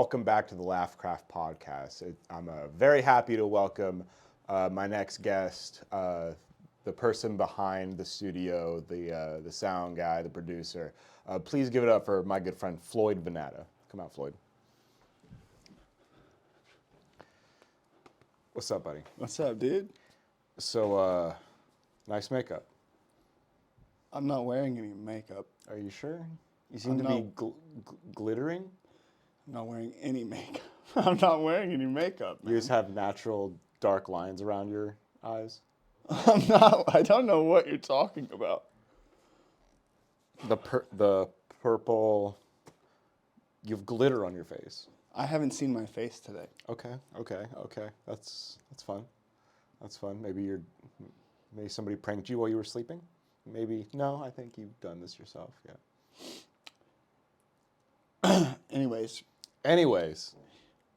welcome back to the LaughCraft Podcast. I'm very happy to welcome my next guest, the person behind the studio, the sound guy, the producer. Please give it up for my good friend Floyd VanNatta. Come out, Floyd. What's up, buddy? What's up, dude? So, nice makeup. I'm not wearing any makeup. Are you sure? You seem to be glittering. I'm not wearing any makeup. I'm not wearing any makeup, man. You just have natural dark lines around your eyes. I'm not. I don't know what you're talking about. The purple. You have glitter on your face. I haven't seen my face today. Okay. That's fun. That's fun. Maybe somebody pranked you while you were sleeping. Maybe no. I think you've done this yourself. Yeah. Anyways,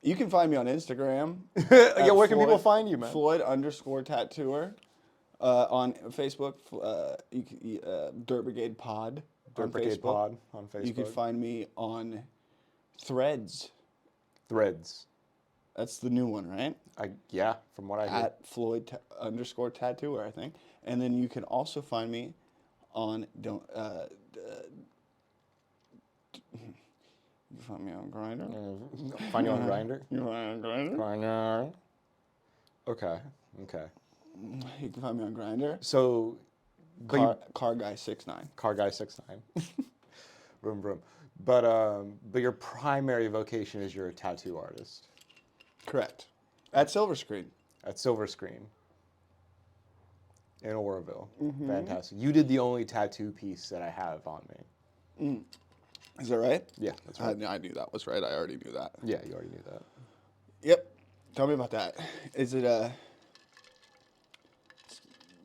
you can find me on Instagram. Yeah, where can people find you, man? Floyd_tattooer. On Facebook, Dirt Brigade Pod. Dirt Brigade Pod on Facebook. You can find me on Threads. That's the new one, right? Yeah, from what I hear. At Floyd_tattooer, I think. And then you can also find me on You can find me on Grindr. Find you on Grindr? You find me on Grindr? Grindr. Okay. You can find me on Grindr. So, Car Guy 69. Car Guy 69. Vroom. But your primary vocation is you're a tattoo artist. Correct. At Silver Screen. At Silver Screen. In Oroville. Mm-hmm. Fantastic. You did the only tattoo piece that I have on me. Is that right? Yeah, that's right. I knew that was right. I already knew that. Yeah, you already knew that. Yep. Tell me about that. Is it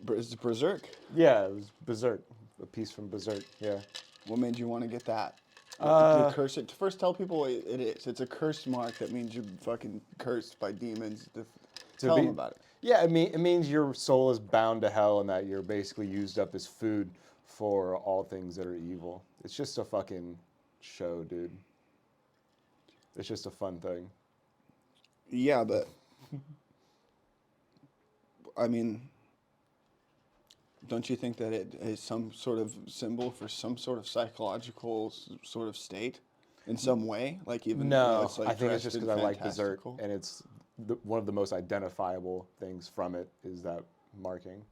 Berserk? Yeah, it was Berserk. A piece from Berserk, yeah. What made you want to get that? To curse it. First, tell people what it is. It's a curse mark that means you're fucking cursed by demons. Tell them about it. Yeah, it means your soul is bound to hell and that you're basically used up as food for all things that are evil. It's just a fucking show, dude. It's just a fun thing. Yeah, but I mean, don't you think that it is some sort of symbol for some sort of psychological sort of state in some way? Like even no, it's like I think it's just because I like Berserk, fantastical. and it's one of the most identifiable things from it is that marking.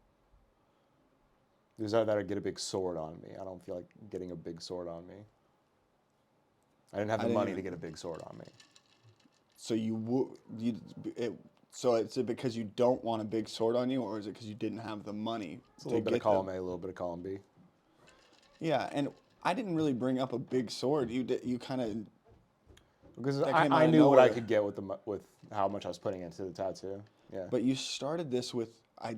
There's that I get a big sword on me. I don't feel like getting a big sword on me. I didn't have the money to get a big sword on me. So so is it because you don't want a big sword on you, or is it because you didn't have the money? It's a little bit of column A, a little bit of column B. Yeah, and I didn't really bring up a big sword. You kind of because I knew what I could get with how much I was putting into the tattoo. Yeah. But you started this with I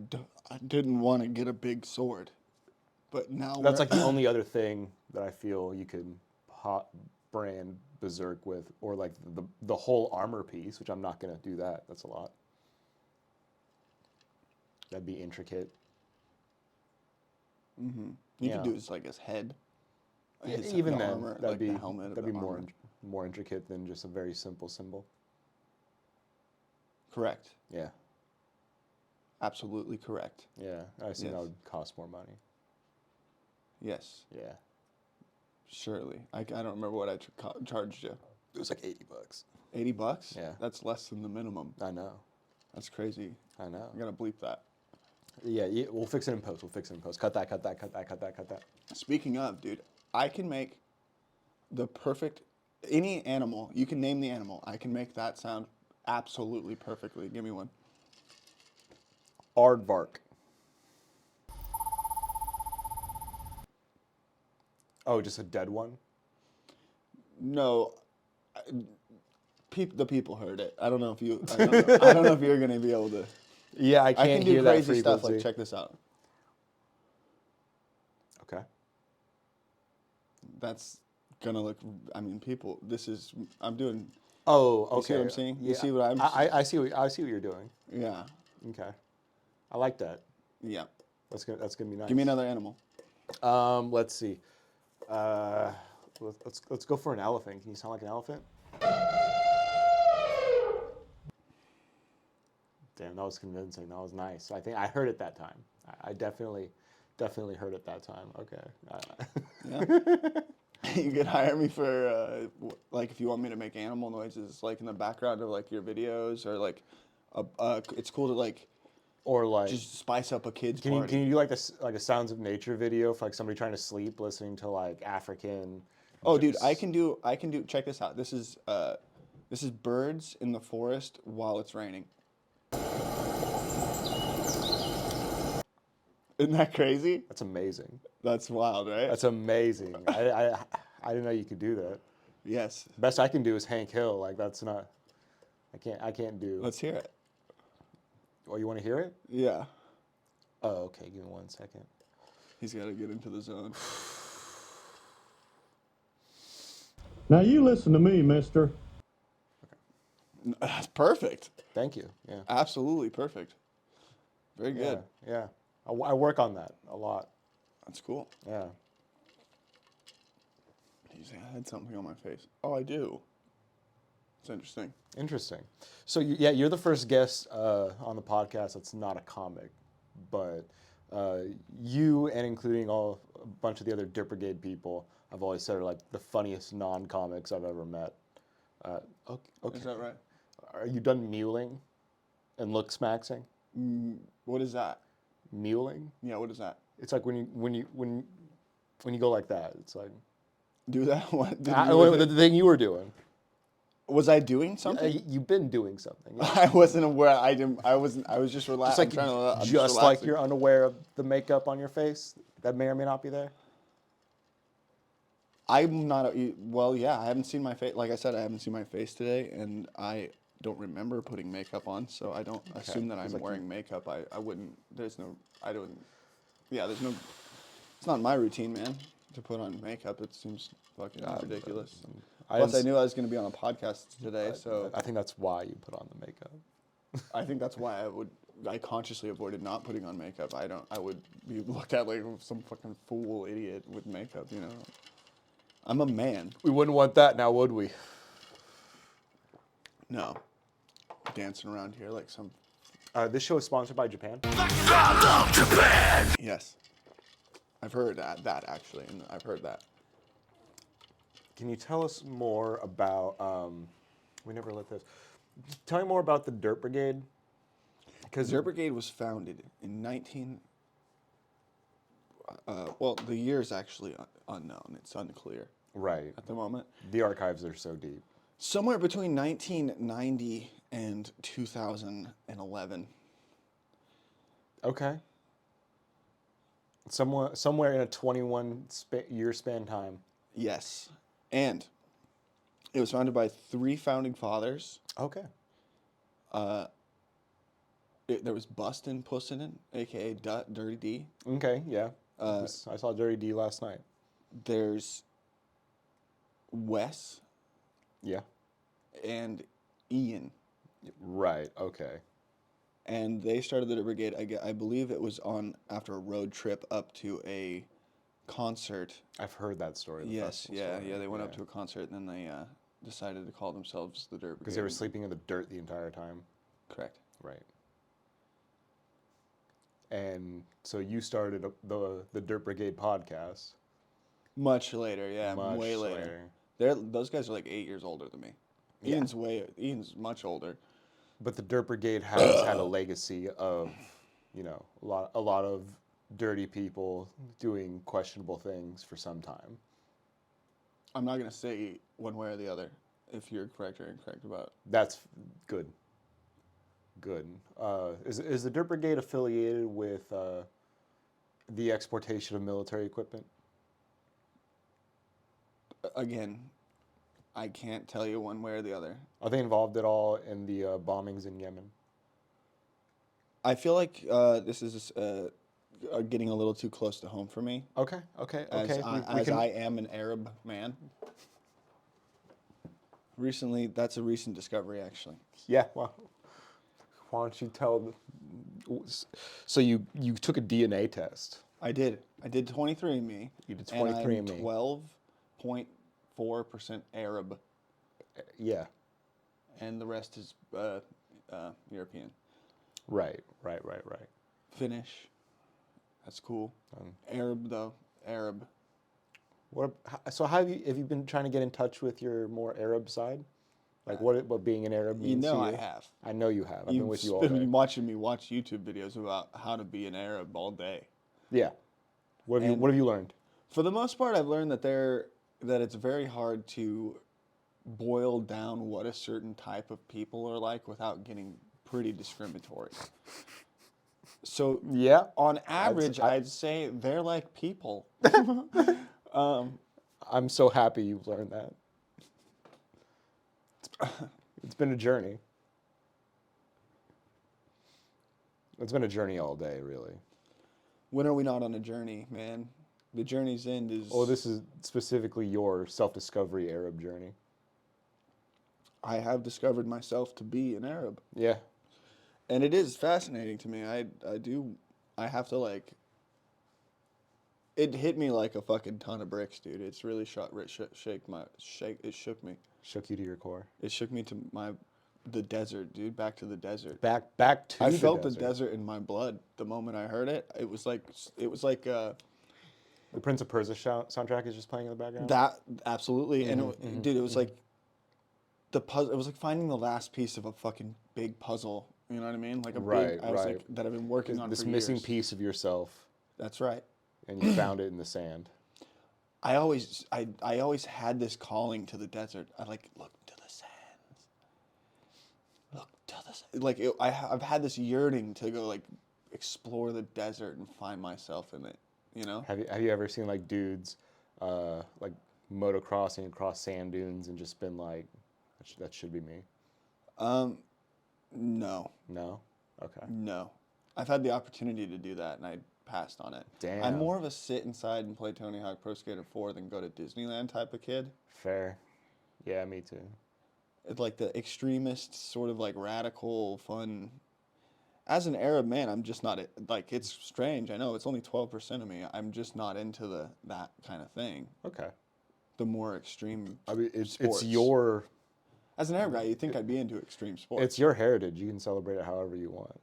didn't want to get a big sword, but now that's like the only other thing that I feel you could brand Berserk with, or like the whole armor piece, which I'm not gonna do that. That's a lot. That'd be intricate. Mm-hmm. You could do it like his head. Even then, armor, that'd be the helmet. That'd be more intricate than just a very simple symbol. Correct. Yeah. Absolutely correct. Yeah, I assume that would cost more money. Yes. Yeah. Surely. I don't remember what I charged you. It was like $80. $80? Yeah. That's less than the minimum. I know. That's crazy. I know. I'm gonna bleep that. Yeah, we'll fix it in post. Cut that. Speaking of, dude, I can make the perfect any animal. You can name the animal. I can make that sound absolutely perfectly. Give me one. Aardvark. Oh, just a dead one? No. The people heard it. I don't know if you. I don't know if you're gonna be able to. Yeah, I can't hear that frequency. I can do crazy stuff. Like check this out. Okay. That's gonna look. I mean, people. This is. I'm doing. Oh, okay. You see what I'm saying? Yeah. You see what I'm. I see what you're doing. Yeah. Okay. I like that. Yeah. That's gonna be nice. Give me another animal. Let's see. Let's go for an elephant. Can you sound like an elephant? Damn, that was convincing. That was nice. I think I heard it that time. I definitely heard it that time. Okay. Yeah. You could hire me for like if you want me to make animal noises like in the background of like your videos or like it's cool to like Or like, just spice up a kid's can you party. do like this like a sounds of nature video for like somebody trying to sleep, listening to like African? Oh, dude, I can do. Check this out. This is birds in the forest while it's raining. Isn't that crazy? That's amazing. That's wild, right? That's amazing. I didn't know you could do that. Yes. Best I can do is Hank Hill. Like that's not. I can't do. Let's hear it. Oh, you want to hear it? Yeah. Oh, okay. Give me 1 second. He's got to get into the zone. Now you listen to me, mister. That's perfect. Thank you. Yeah. Absolutely perfect. Very Yeah. good. Yeah. I work on that a lot. That's cool. Yeah. You say I had something on my face. Oh, I do. It's interesting. Interesting. So you're the first guest on the podcast that's not a comic, but you and including a bunch of the other Dip Brigade people, I've always said are like the funniest non-comics I've ever met. Okay. Is that right? Are you done mewling and look smaxing? What is that? Mewling? Yeah, what is that? It's like when you go like that. It's like Do that? What? the thing you were doing. Was I doing something? You've been doing something. Yeah. I wasn't aware. I didn't. I wasn't. I was just relaxed. Just like you're unaware of the makeup on your face that may or may not be there. I'm not. Well, yeah. I haven't seen my face. Like I said, I haven't seen my face today, and I don't remember putting makeup on, so I don't assume that I'm like wearing makeup. I wouldn't. There's no. I don't. Yeah. There's no. It's not my routine, man, to put on makeup. It seems fucking ridiculous. Plus, I knew I was going to be on a podcast today, so I think that's why you put on the makeup. I think that's why I consciously avoided not putting on makeup. I would be looked at like some fucking fool idiot with makeup, you know. I'm a man. We wouldn't want that now, would we? No. Dancing around here like some. This show is sponsored by Japan. I love Japan! Yes. I've heard that actually, and I've heard that. Can you tell us more about? We never let this. Tell me more about the Dirt Brigade. Because Dirt Brigade was founded in well, the year is actually unknown. It's unclear Right. at the moment. The archives are so deep. Somewhere between 1990 and 2011. Okay. Somewhere in a 21-year span time. Yes. And it was founded by 3 founding fathers. Okay. There was Bustin' Pussinen, a.k.a. Dirty D. Okay, yeah. I saw Dirty D last night. There's Wes Yeah. and Ian. Right, okay. And they started the Brigade, I believe it was after a road trip up to a concert. I've heard that story. Yes, yeah, they went up to a concert and then they decided to call themselves the Dirt Brigade. Because they were sleeping in the dirt the entire time. Correct. Right. And so you started the Dirt Brigade podcast. Much later, yeah, Much way later. Those guys are like 8 years older than me. Yeah. Ian's much older. But the Dirt Brigade has had a legacy of, a lot of dirty people doing questionable things for some time. I'm not gonna say one way or the other if you're correct or incorrect about. That's good. Good. Is the Dirt Brigade affiliated with the exportation of military equipment? Again, I can't tell you one way or the other. Are they involved at all in the bombings in Yemen? I feel like this is getting a little too close to home for me. Okay. I am an Arab man. Recently, that's a recent discovery, actually. Yeah. Well, why don't you tell? So you took a DNA test. I did. I did 23andMe. You did And 23andMe. I'm 12.4% Arab, Yeah. and the rest is European. Right. Finnish. That's cool. Arab though. Arab. So how have you been trying to get in touch with your more Arab side? Like what being an Arab means to you? I have. I know you have. I've been with you all You've day. been watching me watch YouTube videos about how to be an Arab all day. Yeah. What have you learned? For the most part, I've learned that it's very hard to boil down what a certain type of people are like without getting pretty discriminatory. So Yeah. on average, I'd say they're like people. I'm so happy you've learned that. It's been a journey. It's been a journey all day, really. When are we not on a journey, man? The journey's end is... Oh, this is specifically your self-discovery Arab journey. I have discovered myself to be an Arab. Yeah. And it is fascinating to me. I have to like... It hit me like a fucking ton of bricks, dude. It's really it shook me. Shook you to your core. It shook me to the desert, dude. Back to the desert. Back to I the felt desert. the desert in my blood the moment I heard it. It was like The Prince of Persia soundtrack is just playing in the background. that absolutely. And dude, it was like the puzzle. It was like finding the last piece of a fucking big puzzle. You know what I mean? Like a big. I was like that I've been working on this for missing years. piece of yourself, That's right. and you found it in the sand. I always had this calling to the desert. I like look to the sands. Look to the sands. Like I've had this yearning to go like explore the desert and find myself in it. You know? Have you ever seen like dudes like motocrossing across sand dunes and just been like, that should be me? No. No? Okay. No. I've had the opportunity to do that and I passed on it. Damn. I'm more of a sit inside and play Tony Hawk Pro Skater 4 than go to Disneyland type of kid. Fair. Yeah, me too. It's like the extremist, sort of like radical, fun. As an Arab man, I'm just not, like, it's strange. I know it's only 12% of me. I'm just not into that kind of thing. Okay. The more extreme I mean, it's sports. your... As an Arab guy, you'd think I'd be into extreme sports. It's your heritage. You can celebrate it however you want.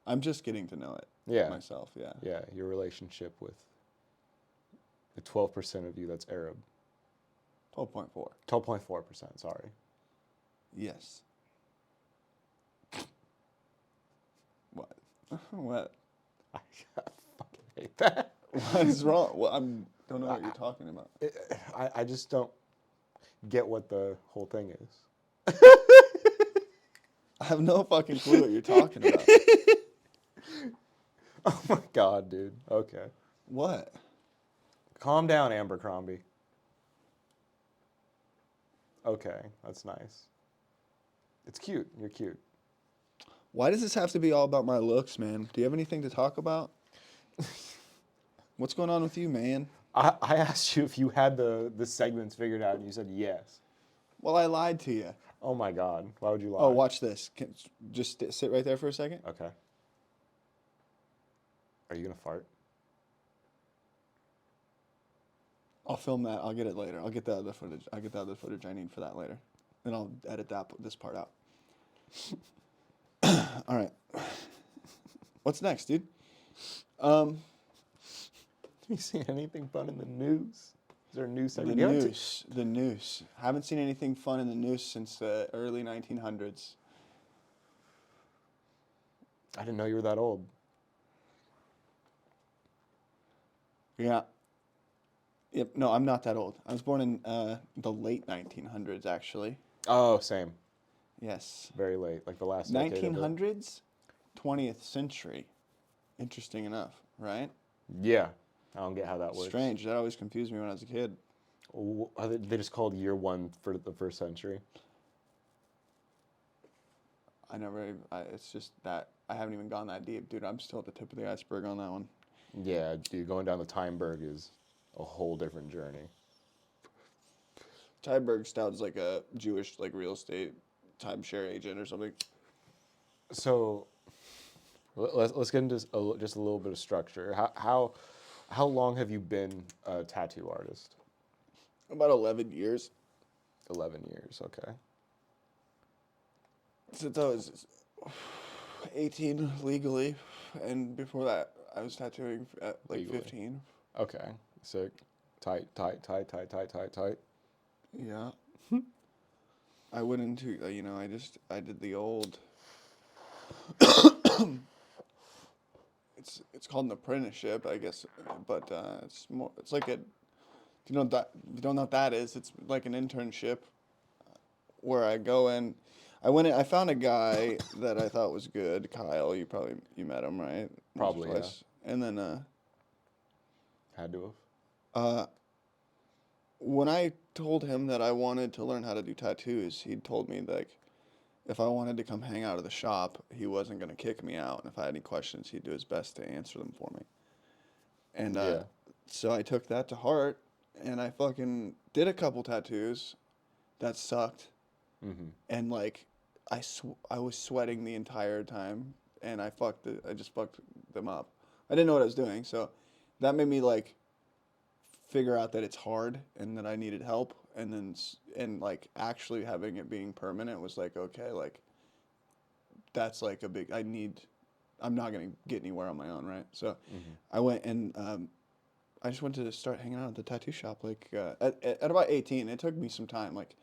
I'm just getting to know it myself, yeah. Yeah, your relationship with the 12% of you that's Arab. 12.4. 12.4%, sorry. Yes. What? What? I fucking hate that. What is wrong? Well, I don't know what you're talking about. I just don't get what the whole thing is. I have no fucking clue what you're talking about. Oh my God, dude. Okay. What? Calm down, Abercrombie. Okay, that's nice. It's cute. You're cute. Why does this have to be all about my looks, man? Do you have anything to talk about? What's going on with you, man? I asked you if you had the segments figured out, and you said yes. Well, I lied to you. Oh my God. Why would you lie? Oh, watch this. Just sit right there for a second. Okay. Are you going to fart? I'll film that. I'll get it later. I'll get the other footage. I'll get the other footage I need for that later. And I'll edit this part out. All right. What's next, dude? Have you seen anything fun in the news? Is there a news segment? The news. Haven't seen anything fun in the news since the early 1900s. I didn't know you were that old. Yeah. Yep. No, I'm not that old. I was born in the late 1900s, actually. Oh, same. Yes. Very late, like the last decade. 1900s, 20th century. Interesting enough, right? Yeah. I don't get how that works. Strange. That always confused me when I was a kid. They just called year one for the first century. It's just that I haven't even gone that deep. Dude, I'm still at the tip of the iceberg on that one. Yeah, dude, going down the Timeberg is a whole different journey. Tyberg Stout's like a Jewish like real estate timeshare agent or something. So let's get into just a little bit of structure. How long have you been a tattoo artist? About 11 years. 11 years, okay. since I was 18 legally, and before that, I was tattooing at like Legally. 15. Okay, sick. Tight. Yeah. I went into, I did the old. It's called an apprenticeship, I guess, but it's more. It's like a. You don't know what that is? It's like an internship where I go in. I went in. I found a guy that I thought was good, Kyle. You met him, right? Once or Probably, twice. And then Had to have. when I told him that I wanted to learn how to do tattoos, he told me like if I wanted to come hang out at the shop, he wasn't gonna kick me out, and if I had any questions, he'd do his best to answer them for me. And Yeah. so I took that to heart, and I fucking did a couple tattoos that sucked, and like I was sweating the entire time, and I just fucked them up. I didn't know what I was doing, so that made me like figure out that it's hard and that I needed help, and then like actually having it being permanent was like, okay, like that's like a big I'm not gonna get anywhere on my own, right? So I went and I just went to start hanging out at the tattoo shop like at about 18. It took me some time, like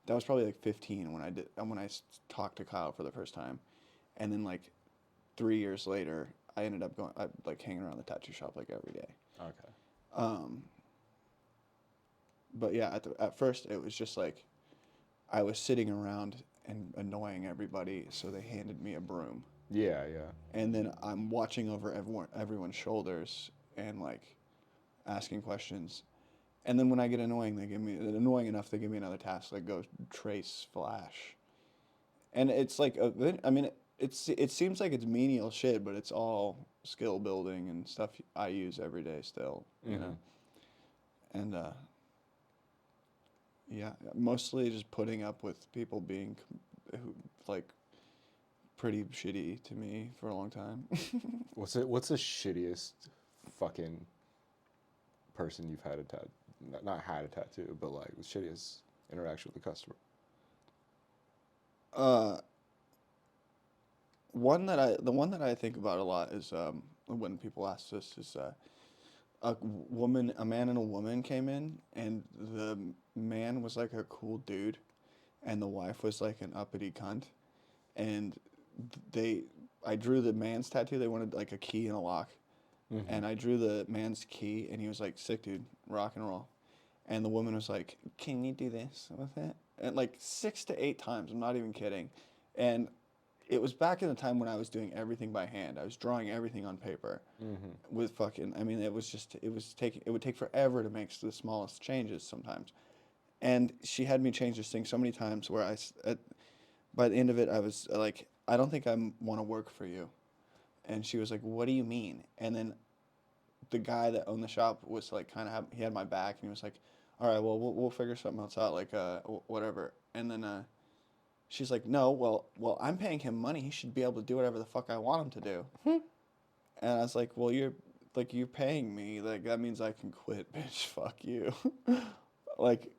that was probably like 15 when I talked to Kyle for the first time, and then like 3 years later I ended up like hanging around the tattoo shop like every day. Okay. But yeah, at first it was just like I was sitting around and annoying everybody, so they handed me a broom. Yeah. And then I'm watching over everyone's shoulders and like asking questions. And then when I get annoying enough, they give me another task, like go trace flash. And it's like it seems like it's menial shit, but it's all skill building and stuff I use every day still, you know. And yeah, mostly just putting up with people being like pretty shitty to me for a long time. What's the shittiest fucking person you've had a tattoo? Not had a tattoo, but like the shittiest interaction with the customer. The one that I think about a lot is when people ask this is a man and a woman came in, and the man was like a cool dude, and the wife was like an uppity cunt, and I drew the man's tattoo. They wanted like a key and a lock, and I drew the man's key, and he was like, "Sick, dude, rock and roll," and the woman was like, "Can you do this with it?" And like 6 to 8 times. I'm not even kidding, and it was back in the time when I was doing everything by hand. I was drawing everything on paper with fucking. I mean, it would take forever to make the smallest changes sometimes, and she had me change this thing so many times where by the end of it, I was like, I don't think I want to work for you, and she was like, what do you mean? And then the guy that owned the shop was like, he had my back, and he was like, all right, well, we'll figure something else out, like whatever, and then. She's like, no, well, I'm paying him money. He should be able to do whatever the fuck I want him to do. And I was like, well, you're paying me. Like, that means I can quit, bitch. Fuck you. Like,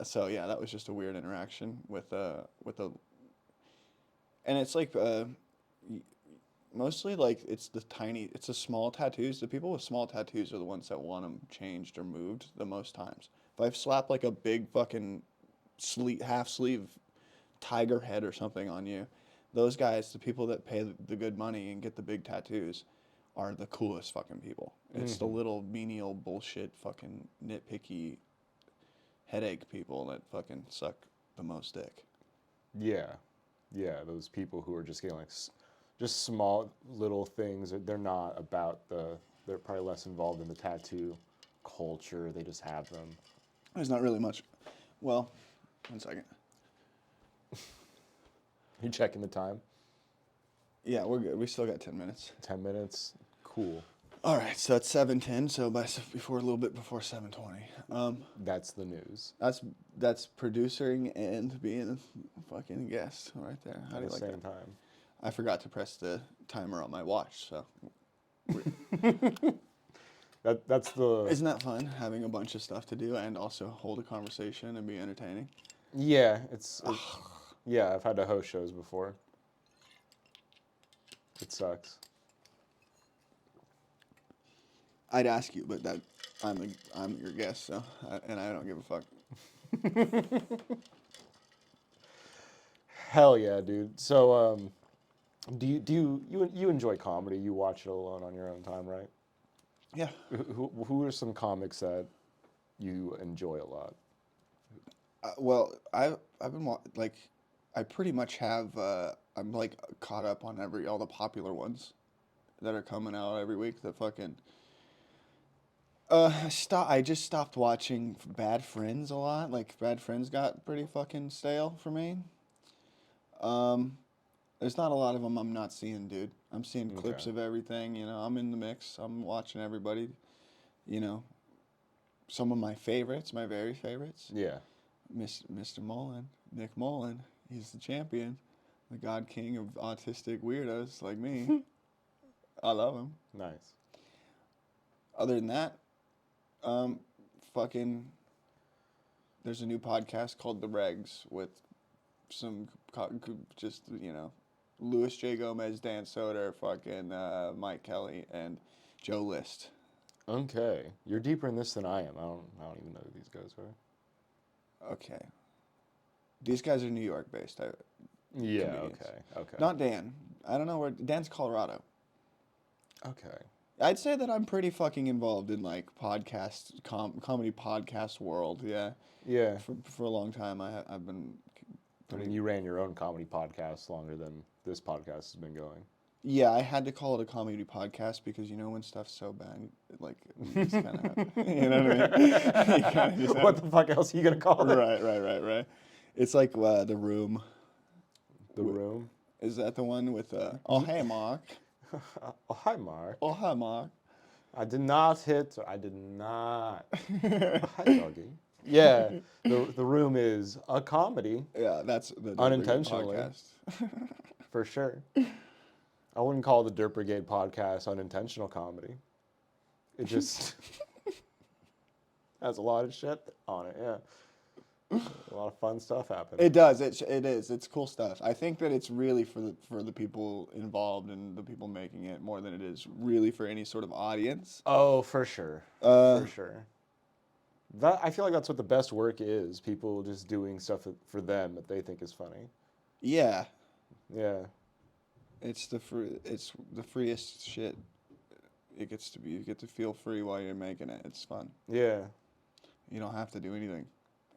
so yeah, that was just a weird interaction with and it's like, mostly like it's the small tattoos. The people with small tattoos are the ones that want them changed or moved the most times. If I've slapped like a big fucking half sleeve tiger head or something on you, those guys, the people that pay the good money and get the big tattoos, are the coolest fucking people. It's the little menial bullshit fucking nitpicky headache people that fucking suck the most dick. Yeah, those people who are just getting like just small little things. They're not about they're probably less involved in the tattoo culture. They just have them. There's not really much. Well, 1 second. You checking the time? Yeah, we're good. We still got 10 minutes. 10 minutes? Cool. All right, so it's 7:10, so a little bit before 7:20. That's the news. That's producing and being a fucking guest right there. How do you like that? At the same time. I forgot to press the timer on my watch, so. That's the... Isn't that fun, having a bunch of stuff to do and also hold a conversation and be entertaining? Yeah, Yeah, I've had to host shows before. It sucks. I'd ask you, but I'm your guest, so and I don't give a fuck. Hell yeah, dude. So, do you enjoy comedy? You watch it alone on your own time, right? Yeah. Who are some comics that you enjoy a lot? Well, I've been like, I pretty much have. I'm like caught up on all the popular ones that are coming out every week. The fucking. I just stopped watching Bad Friends a lot. Like Bad Friends got pretty fucking stale for me. There's not a lot of them I'm not seeing, dude. I'm seeing clips Okay. of everything. You know, I'm in the mix. I'm watching everybody. You know, some of my favorites, my very favorites. Yeah. Mr. Mullen, Nick Mullen. He's the champion, the God King of autistic weirdos like me. I love him. Nice. Other than that, fucking, there's a new podcast called The Regs with some just, you know, Louis J. Gomez, Dan Soder, fucking Mike Kelly, and Joe List. Okay, you're deeper in this than I am. I don't even know who these guys are. Okay. These guys are New York based. Yeah. Comedians. Okay. Not Dan. I don't know where Dan's Colorado. Okay. I'd say that I'm pretty fucking involved in like podcast comedy podcast world. Yeah. Yeah. For a long time, I've been. I mean, you ran your own comedy podcast longer than this podcast has been going. Yeah, I had to call it a comedy podcast because you know when stuff's so bad, like you just kind of, you know what I mean? You kinda just What the fuck else are you gonna call it? Right. It's like The Room. The Room. Is that the one with? Oh hey Mark. Oh hi Mark. Oh hi Mark. I did not hit. I did not. Hi doggy. Yeah. The Room is a comedy. Yeah, that's the Unintentionally. podcast. For sure. I wouldn't call the Dirt Brigade podcast unintentional comedy. It just has a lot of shit on it, yeah. A lot of fun stuff happens. It does. It is. It's cool stuff. I think that it's really for the people involved and the people making it more than it is really for any sort of audience. Oh, for sure. For sure. I feel like that's what the best work is. People just doing stuff for them that they think is funny. Yeah. Yeah. It's the freest shit. It gets to be. You get to feel free while you're making it. It's fun. Yeah. You don't have to do anything,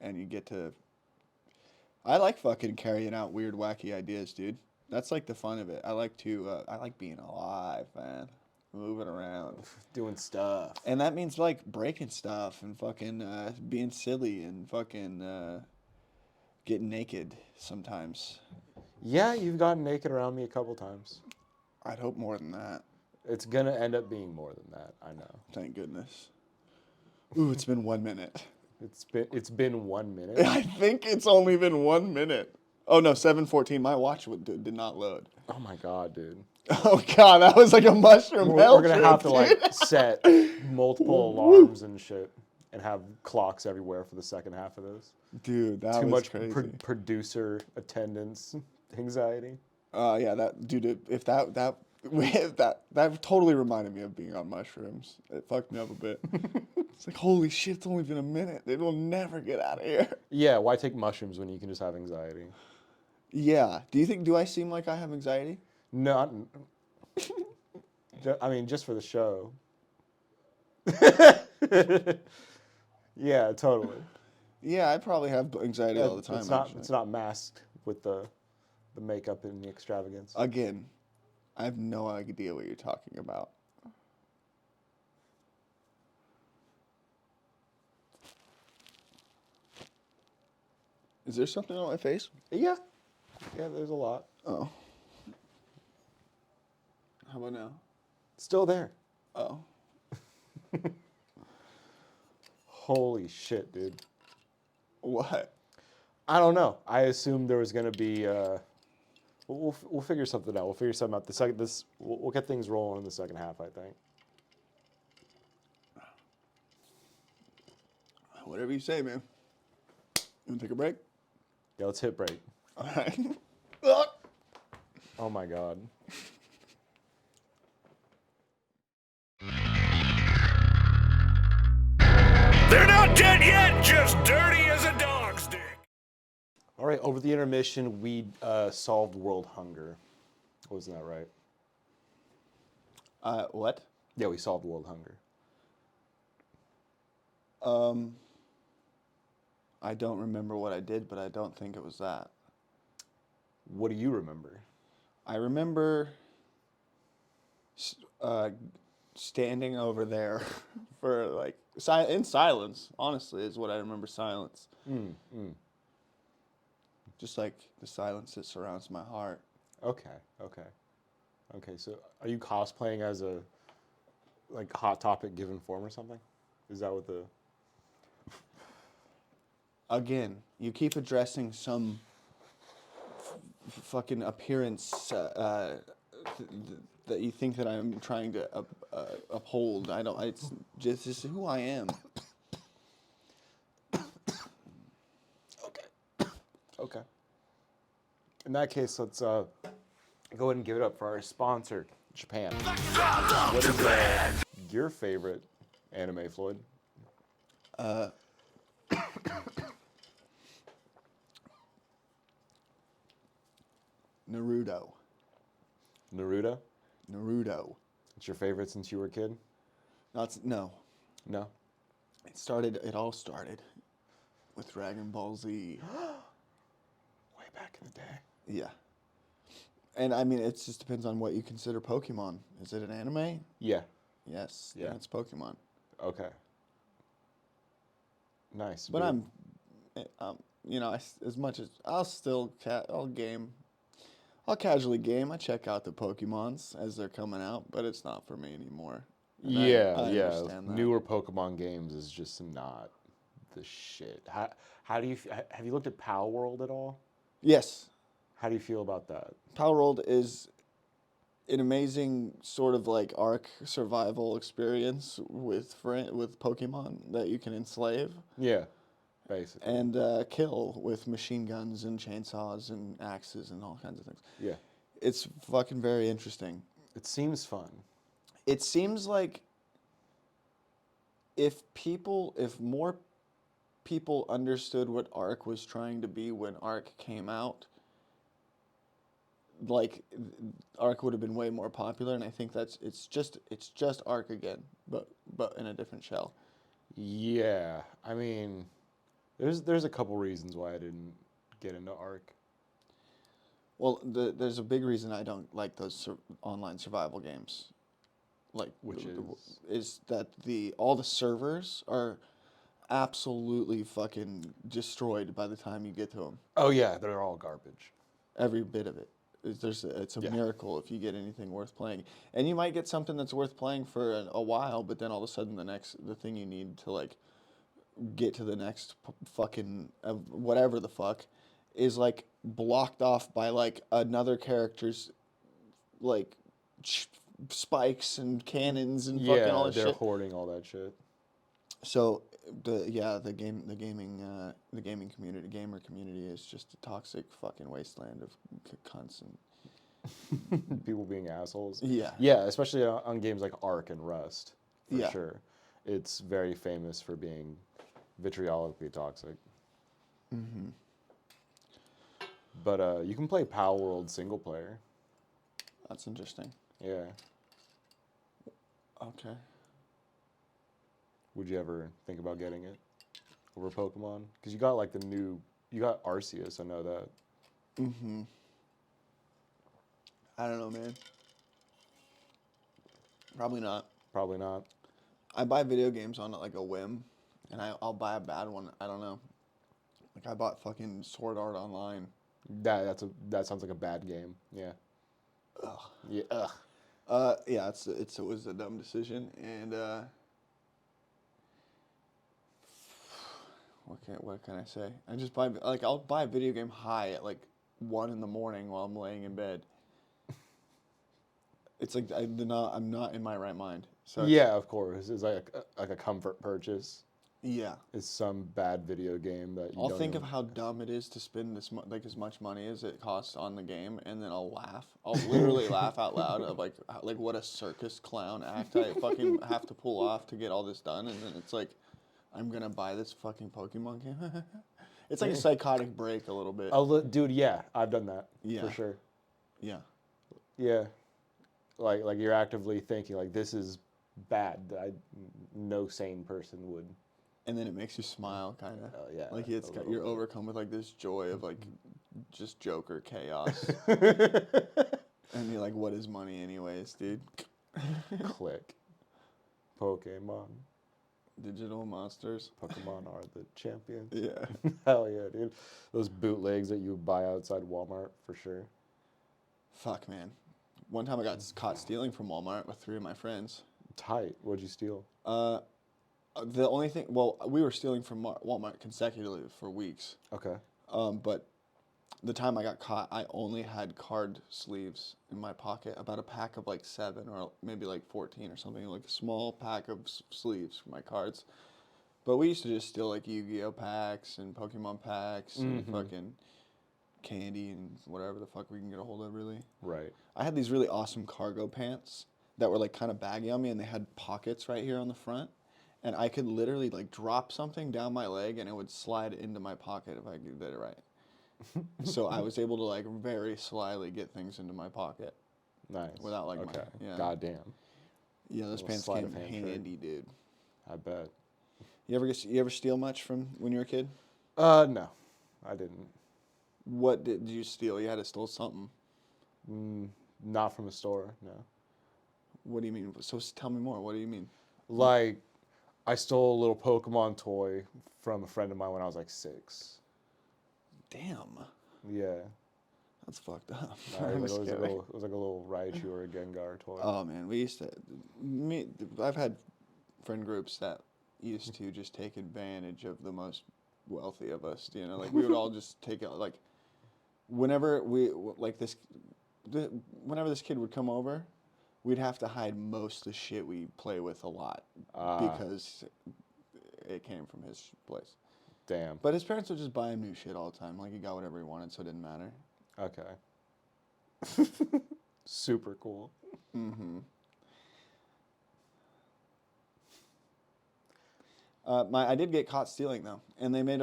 and you get to. I like fucking carrying out weird, wacky ideas, dude. That's like the fun of it. I like being alive, man. Moving around, Doing stuff. and that means like breaking stuff and fucking being silly and fucking getting naked sometimes. Yeah, you've gotten naked around me a couple times. I'd hope more than that. It's gonna end up being more than that, I know. Thank goodness. Ooh, it's been 1 minute. It's been 1 minute. I think it's only been 1 minute. Oh no, 7:14. My watch did not load. Oh my god, dude. Oh god, that was like a mushroom. We're gonna have to like set multiple alarms and shit, and have clocks everywhere for the second half of this. Dude, that Too was much crazy. producer attendance anxiety. Yeah, that dude. If that totally reminded me of being on mushrooms. It fucked me up a bit. It's like, holy shit, it's only been a minute. It will never get out of here. Yeah, why take mushrooms when you can just have anxiety? Yeah. Do I seem like I have anxiety? No, I mean just for the show. Yeah, totally. Yeah, I probably have anxiety all the time. It's not masked with the makeup and the extravagance. Again, I have no idea what you're talking about. Is there something on my face? Yeah, there's a lot. Oh. How about now? Still there. Oh. Holy shit, dude. What? I don't know. I assumed there was gonna be. We'll figure something out. We'll figure something out. We'll get things rolling in the second half, I think. Whatever you say, man. You want to take a break? Yeah, let's hit break. All right. Oh my god. They're not dead yet, just dirty as a dog's dick. All right, over the intermission, we solved world hunger. Wasn't that right? What? Yeah, we solved world hunger. I don't remember what I did, but I don't think it was that. What do you remember? I remember standing over there for like in silence. Honestly, is what I remember. Silence. Just like the silence that surrounds my heart. Okay. So, are you cosplaying as a like Hot Topic given form or something? Is that what the? Again, you keep addressing some fucking appearance that you think that I'm trying to uphold. I don't. It's just who I am. Okay. In that case, let's go ahead and give it up for our sponsor, Japan. What is your favorite anime, Floyd? Naruto. Naruto? It's your favorite since you were a kid? No. No? It all started with Dragon Ball Z. Way back in the day. Yeah. And I mean, it just depends on what you consider Pokemon. Is it an anime? Yeah. Yes. Yeah. Then it's Pokemon. Okay. Nice. But I'm, as much as I'll game. I'll casually game. I check out the Pokemons as they're coming out, but it's not for me anymore. And Yeah. I understand that. Newer Pokemon games is just not the shit. How do you have you looked at Pal World at all? Yes. How do you feel about that? Power World is an amazing sort of like Ark survival experience with Pokemon that you can enslave. Yeah, basically. And kill with machine guns and chainsaws and axes and all kinds of things. Yeah. It's fucking very interesting. It seems fun. It seems like if more people understood what Ark was trying to be when Ark came out, like Ark would have been way more popular, and I think it's just Ark again, but in a different shell. Yeah, I mean, there's a couple reasons why I didn't get into Ark. Well, there's a big reason I don't like those online survival games. Like, Which is that all the servers are absolutely fucking destroyed by the time you get to them. Oh yeah, they're all garbage. Every bit of it. It's a miracle if you get anything worth playing, and you might get something that's worth playing for a while, but then all of a sudden the thing you need to like get to the next fucking whatever the fuck is like blocked off by like another character's like spikes and cannons and fucking all this shit. they're hoarding all that shit. So the gaming community, gamer community is just a toxic fucking wasteland of cunts and People being assholes. Yeah. Yeah, especially on games like Ark and Rust. For Yeah. sure. It's very famous for being vitriolically toxic. Mm-hmm. But you can play Pal World single player. That's interesting. Yeah. Okay. Would you ever think about getting it over Pokemon? Because you got like you got Arceus, I know that. Mm-hmm. I don't know, man. Probably not. Probably not. I buy video games on like a whim, and I'll buy a bad one. I don't know. Like I bought fucking Sword Art Online. That sounds like a bad game. Yeah. Ugh. Yeah. Ugh. Yeah. It was a dumb decision, and what can I say? I just I'll buy a video game high at like 1 a.m. while I'm laying in bed. It's like I'm not in my right mind. So Yeah, of course. It's like a comfort purchase. Yeah. is some bad video game that you I'll don't think of even- how dumb it is to spend as much money as it costs on the game, and then I'll laugh. I'll literally laugh out loud of like what a circus clown act I fucking have to pull off to get all this done, and then it's like, I'm gonna buy this fucking Pokemon game. It's like a psychotic break a little bit. Dude, yeah, I've done that Yeah. for sure. Yeah. Yeah, like you're actively thinking like this is bad. No sane person would. And then it makes you smile, kind of. Oh, yeah, Like a you're little overcome with like this joy of like just Joker chaos. And you're like, what is money anyways, dude? Click. Pokemon. Digital monsters. Pokemon are the champions. Yeah. Hell yeah, dude. Those bootlegs that you buy outside Walmart for sure. Fuck, man. One time I got caught stealing from Walmart with 3 of my friends. Tight. What'd you steal? The only thing, well, we were stealing from Walmart consecutively for weeks. Okay. But the time I got caught, I only had card sleeves in my pocket, about a pack of like 7 or maybe like 14 or something, like a small pack of sleeves for my cards. But we used to just steal like Yu-Gi-Oh packs and Pokemon packs and fucking candy and whatever the fuck we can get a hold of, really. Right. I had these really awesome cargo pants that were like kind of baggy on me, and they had pockets right here on the front. And I could literally like drop something down my leg and it would slide into my pocket if I did it right. So I was able to like very slyly get things into my pocket. Nice. Without like okay. yeah. Goddamn. Yeah, those Little pants sleight came of in hand trick. handy, dude. I bet. You ever steal much from when you were a kid? No, I didn't. What did you steal? You had to steal something. Not from a store, no. What do you mean? So tell me more. What do you mean? Like, I stole a little Pokemon toy from a friend of mine when I was like 6. Damn, Yeah. that's fucked up. It I'm was just like a kidding. little Raichu or a Gengar toy. Oh man, I've had friend groups that used to just take advantage of the most wealthy of us. You know, like we would all just take it. Like whenever this kid would come over, we'd have to hide most of the shit we play with a lot because it came from his place. Damn. But his parents would just buy him new shit all the time. Like he got whatever he wanted, so it didn't matter. Okay. Super cool. Mm-hmm. I did get caught stealing though, and they made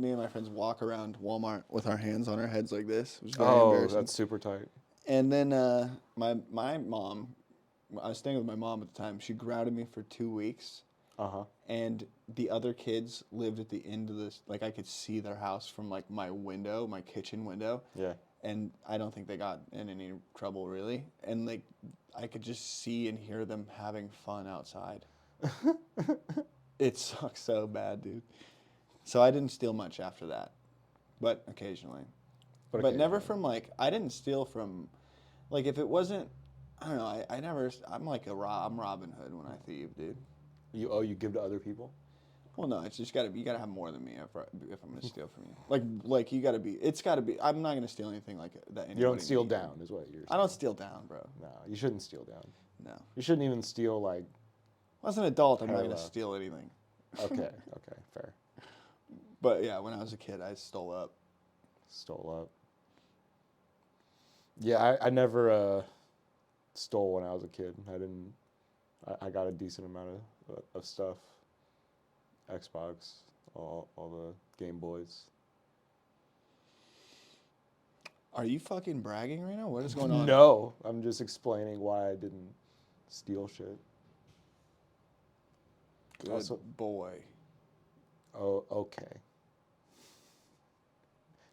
me and my friends walk around Walmart with our hands on our heads like this. It was very embarrassing. That's super tight. And then my mom, I was staying with my mom at the time. She grounded me for 2 weeks. And the other kids lived at the end of this. Like I could see their house from like my window, my kitchen window. Yeah. And I don't think they got in any trouble really. And like I could just see and hear them having fun outside. It sucks so bad, dude. So I didn't steal much after that, but occasionally. But never from like, I didn't steal from, like if it wasn't, I don't know, I never, I'm like I'm Robin Hood when I thieve, dude. You give to other people? Well, no, it's just you gotta have more than me if I'm gonna steal from you. Like you gotta be, it's gotta be, I'm not gonna steal anything like that. You don't steal down is what you're saying. I don't steal down, bro. No, you shouldn't steal down. No. You shouldn't even steal like, As an adult, I'm not Parallel. gonna steal anything. okay, fair. But yeah, when I was a kid, I stole up. Stole up. Yeah, I never stole when I was a kid. I got a decent amount of stuff. Xbox, all the Game Boys. Are you fucking bragging right now? What is going on? No, I'm just explaining why I didn't steal shit. Good Also- boy. Oh, okay.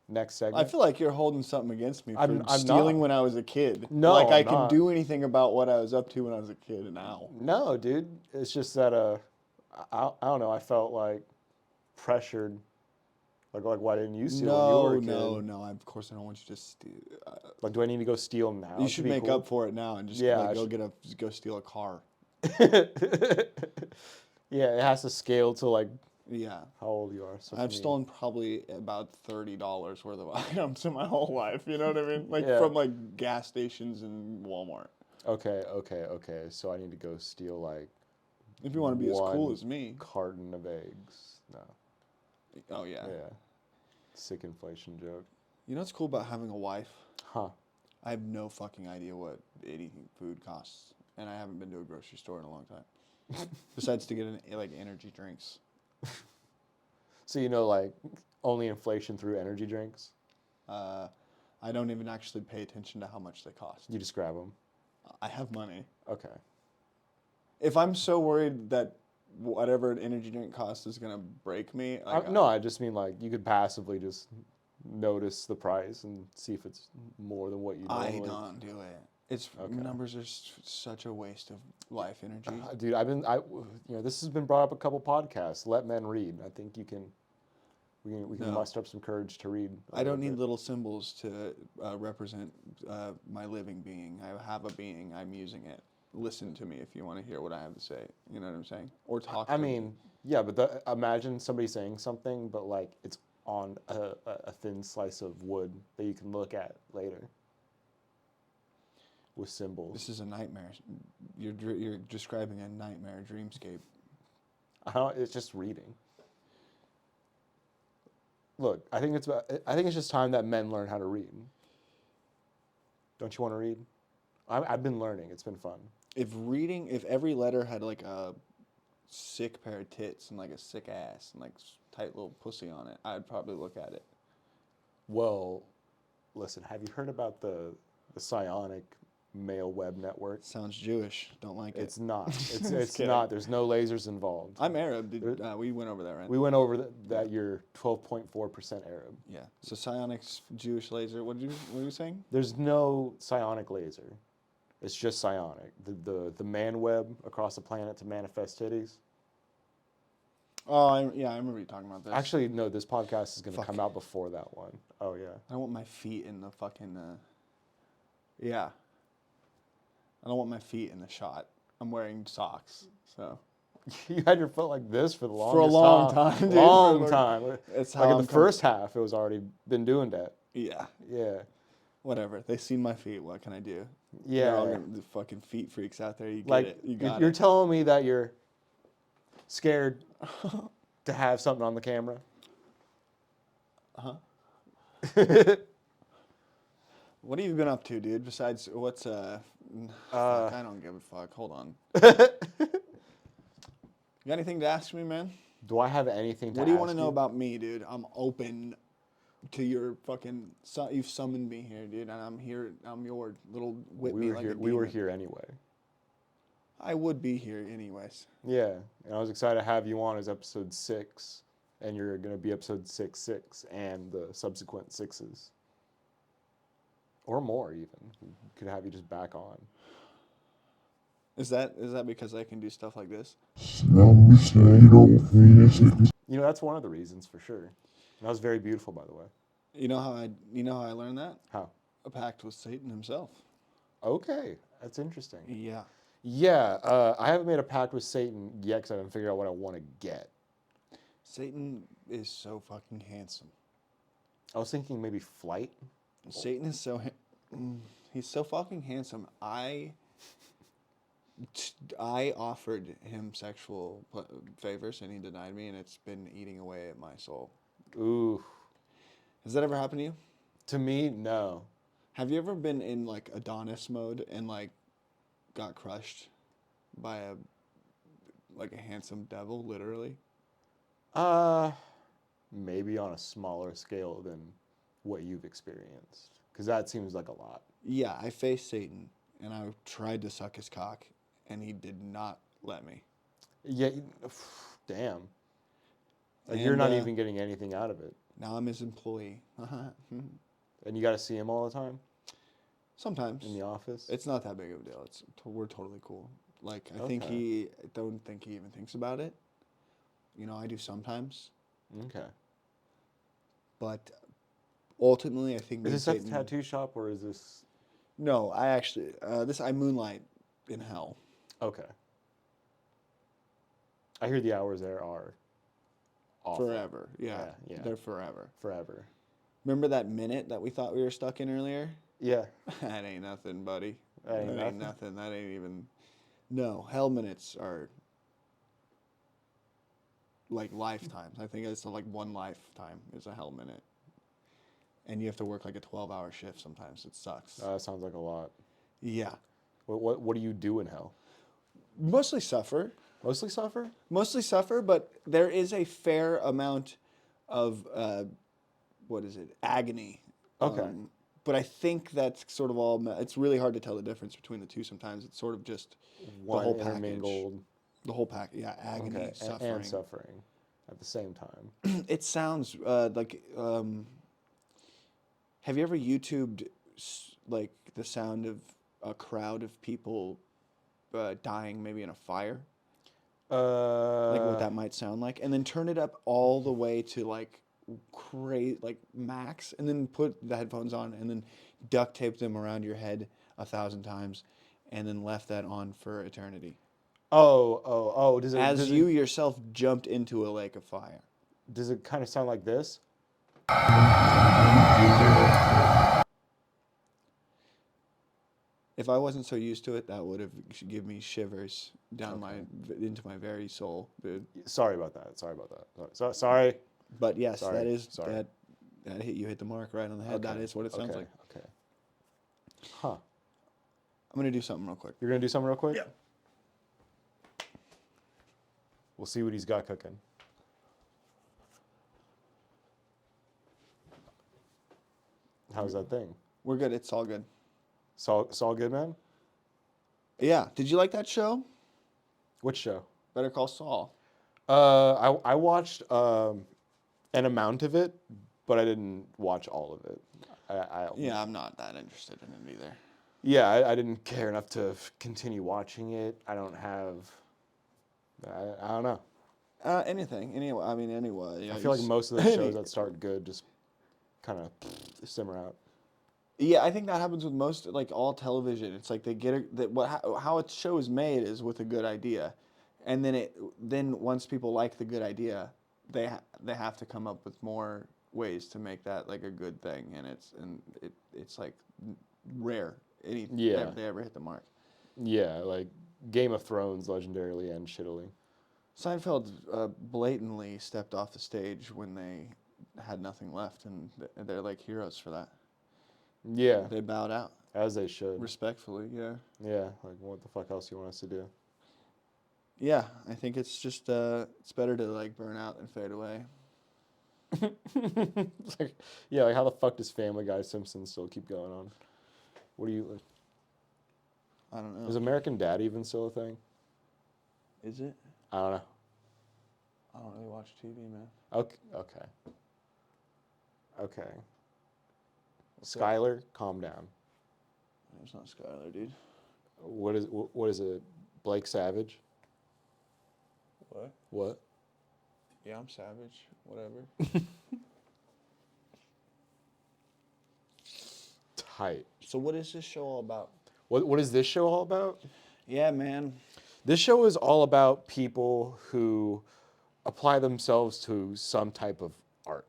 Next segment. I feel like you're holding something against me for I'm stealing not. when I was a kid. No, like I I'm can not. do anything about what I was up to when I was a kid now. No, dude. It's just that I don't know. I felt like pressured. Like why didn't you steal when you were a kid? No. Of course, I don't want you to steal. Like, do I need to go steal now? You to should be make cool? up for it now and just Yeah, like, I go steal a car. Yeah, it has to scale to like Yeah. how old you are. So I've for me- stolen probably about $30 worth of items in my whole life. You know what I mean? Like Yeah. from like gas stations and Walmart. Okay. So I need to go steal like If you want to be as cool as me. carton of eggs. No. Oh, yeah. Yeah. Sick inflation joke. You know what's cool about having a wife? Huh. I have no fucking idea what anything food costs, and I haven't been to a grocery store in a long time. Besides to get energy drinks. So you know, like, only inflation through energy drinks? I don't even actually pay attention to how much they cost. You just grab them. I have money. Okay. If I'm so worried that whatever an energy drink costs is gonna break me, No, I just mean, like, you could passively just notice the price and see if it's more than what you normally. I don't do it. It's numbers are such a waste of life energy. Dude, this has been brought up a couple podcasts. Let men read. I think we can muster up some courage to read. I don't need little symbols to represent my living being. I have a being. I'm using it. Listen to me if you want to hear what I have to say. You know what I'm saying? Or talk to me. Yeah, but imagine somebody saying something, but like it's on a thin slice of wood that you can look at later with symbols. This is a nightmare. You're describing a nightmare dreamscape. It's just reading. Look, I think it's just time that men learn how to read. Don't you want to read? I've been learning. It's been fun. If every letter had like a sick pair of tits and like a sick ass and like tight little pussy on it, I'd probably look at it. Well, listen, have you heard about the psionic male web network? Sounds Jewish. Don't like it. It's not. It's not. There's no lasers involved. I'm Arab. We went over that, right? We went over that you're 12.4% Arab. Yeah. So psionic's Jewish laser. What were you saying? There's no psionic laser. It's just psionic. The man web across the planet to manifest titties. Oh, I remember you talking about this. Actually, no, this podcast is going to come out before that one. Oh, yeah. I don't want my feet in the fucking... yeah. I don't want my feet in the shot. I'm wearing socks, so... You had your foot like this for the longest time. For a long time, dude. Long time. It's like in the first half, it was already been doing that. Yeah. Yeah. Whatever. They seen my feet. What can I do? Yeah. They're all the fucking feet freaks out there. You get like, it. You got you're it. telling me that you're scared to have something on the camera? Uh-huh. What have you been up to, dude? Besides, what's fuck, I don't give a fuck. Hold on. You got anything to ask me, man? Do I have anything to ask you? What do you want to know about me, dude? I'm open to your fucking... You've summoned me here, dude, and I'm here. I'm your little whip me like a demon. We were here anyway. I would be here anyways. Yeah, and I was excited to have you on as episode 6, and you're going to be episode 6 and the subsequent 6s. Or more, even. We could have you just back on. Is that because I can do stuff like this? You know, that's one of the reasons for sure. And that was very beautiful, by the way. You know how I learned that? How? A pact with Satan himself. Okay, that's interesting. Yeah. Yeah, I haven't made a pact with Satan yet because I haven't figured out what I want to get. Satan is so fucking handsome. I was thinking maybe flight. Satan is he's so fucking handsome. I offered him sexual favors and he denied me, and it's been eating away at my soul. Ooh. Has that ever happened to you? To me, no. Have you ever been in like Adonis mode and like got crushed by a handsome devil, literally? Maybe on a smaller scale than what you've experienced, because that seems like a lot. Yeah, I faced Satan and I tried to suck his cock and he did not let me. Yeah, damn. Like, you're not even getting anything out of it. Now I'm his employee. And you got to see him all the time? Sometimes. In the office? It's not that big of a deal. We're totally cool. Like, I don't think he even thinks about it. You know, I do sometimes. Okay. But ultimately, I think... Is this at the tattoo shop, or is this... No, I actually... I moonlight in hell. Okay. I hear the hours there are awful. Forever. Yeah. They're forever. Forever. Remember that minute that we thought we were stuck in earlier? Yeah. That ain't nothing, buddy. That ain't nothing. That ain't even... No, hell minutes are like lifetimes. I think it's like one lifetime is a hell minute. And you have to work like a 12-hour shift sometimes. It sucks. Sounds like a lot. Yeah. What do you do in hell? Mostly suffer. Mostly suffer? Mostly suffer, but there is a fair amount of, agony. Okay. But I think that's sort of all, it's really hard to tell the difference between the two sometimes. It's sort of just One the whole package. intermingled. The whole package, yeah, agony, Okay. suffering. And suffering at the same time. It sounds like, have you ever YouTubed like the sound of a crowd of people dying maybe in a fire? Like what that might sound like, and then turn it up all the way to like max, and then put the headphones on, and then duct tape them around your head 1,000 times, and then left that on for eternity. Oh! Does you yourself jumped into a lake of fire. Does it kind of sound like this? If I wasn't so used to it, that would have given me shivers down into my very soul, dude. Sorry about that. Sorry. But yes, Sorry. that is Sorry. that hit the mark right on the head. Okay. That is what it sounds like. Okay. Huh. I'm gonna do something real quick. You're gonna do something real quick? Yeah. We'll see what he's got cooking. How's that thing? We're good. It's all good. It's all good, man? Yeah. Did you like that show? Which show? Better Call Saul. I watched an amount of it, but I didn't watch all of it. Yeah, I'm not that interested in it either. Yeah, I didn't care enough to continue watching it. I don't know. Anything. Anyway. I feel like most of the shows that start good just kind of simmer out. Yeah, I think that happens with most, like all television. It's like they get how a show is made is with a good idea, and then once people like the good idea, they have to come up with more ways to make that like a good thing, and it's like rare they ever hit the mark. Yeah, like Game of Thrones legendarily ends shittily. Seinfeld blatantly stepped off the stage when they had nothing left, and they're like heroes for that. Yeah. They bowed out. As they should. Respectfully, yeah. Yeah, like what the fuck else you want us to do? Yeah, I think it's just it's better to like burn out than fade away. It's like, yeah, like how the fuck does Family Guy, Simpsons still keep going on? What do you? I don't know. Is American Dad even still a thing? Is it? I don't know. I don't really watch TV, man. Okay. Skylar, calm down. It's not Skylar, dude. What is it? Blake Savage? What? Yeah, I'm savage. Whatever. Tight. So what is this show all about? What is this show all about? Yeah, man. This show is all about people who apply themselves to some type of art.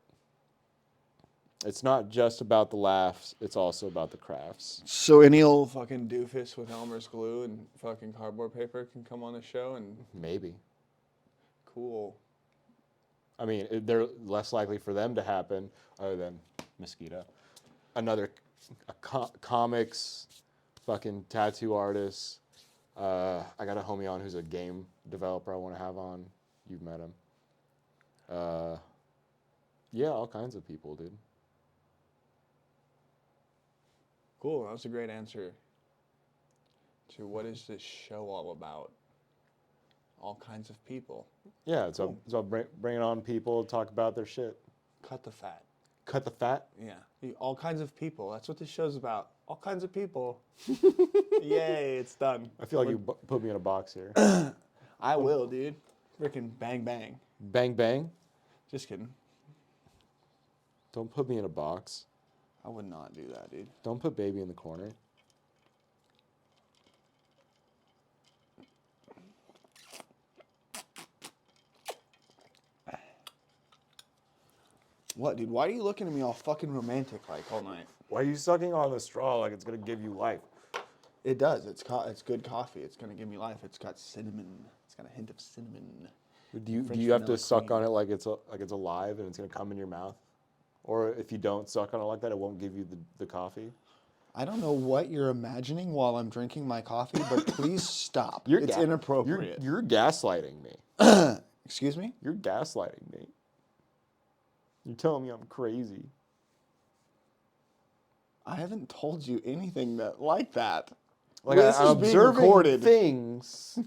It's not just about the laughs, it's also about the crafts. So any old fucking doofus with Elmer's glue and fucking cardboard paper can come on the show and... Maybe. Cool. I mean, they're less likely for them to happen other than Mosquito. Another comics, fucking tattoo artist. I got a homie on who's a game developer I want to have on. You've met him. Yeah, all kinds of people, dude. Cool. That was a great answer to what is this show all about? All kinds of people. Yeah, it's all bringing on people to talk about their shit. Cut the fat. Cut the fat? Yeah. All kinds of people. That's what this show's about. All kinds of people. Yay, it's done. I feel like you put me in a box here. I will, dude. Freaking bang bang. Bang bang? Just kidding. Don't put me in a box. I would not do that, dude. Don't put baby in the corner. What, dude? Why are you looking at me all fucking romantic like all night? Why are you sucking on the straw like it's gonna give you life? It does. It's good coffee. It's gonna give me life. It's got cinnamon. It's got a hint of cinnamon. Do you French have to vanilla suck cream. on it like it's alive and it's gonna come in your mouth? Or if you don't suck on it like that, it won't give you the coffee? I don't know what you're imagining while I'm drinking my coffee, but please stop. You're It's inappropriate. You're gaslighting me. Excuse me? You're gaslighting me. You're telling me I'm crazy. I haven't told you anything like that. Like This I'm is being observing recorded. things.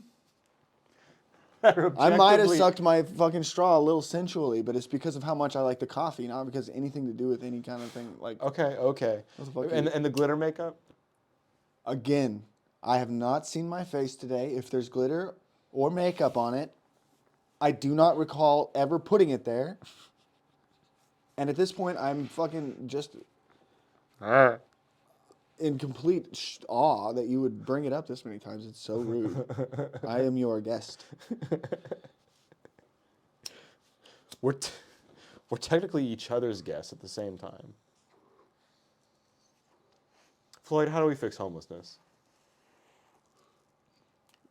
that are I might have objectively- sucked my fucking straw a little sensually, but it's because of how much I like the coffee, not because anything to do with any kind of thing. Like, Okay. What the fuck And the glitter makeup? again, I have not seen my face today. If there's glitter or makeup on it, I do not recall ever putting it there. And at this point, I'm fucking just in complete awe that you would bring it up this many times. It's so rude. I am your guest. We're technically each other's guests at the same time. Floyd, how do we fix homelessness?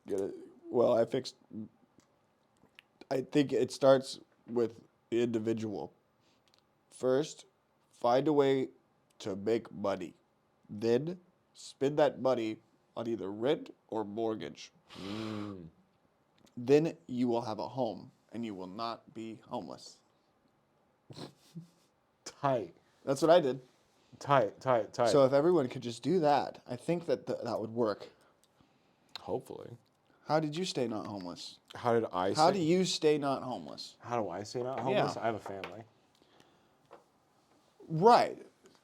Get it? Well, I think it starts with the individual. First, find a way to make money. Then, spend that money on either rent or mortgage. Then you will have a home, and you will not be homeless. Tight. That's what I did. Tight. So if everyone could just do that, I think that that would work. Hopefully. How did you stay not homeless? How did I How say? do you stay not homeless? How do I say not homeless? Yeah. I have a family. Right.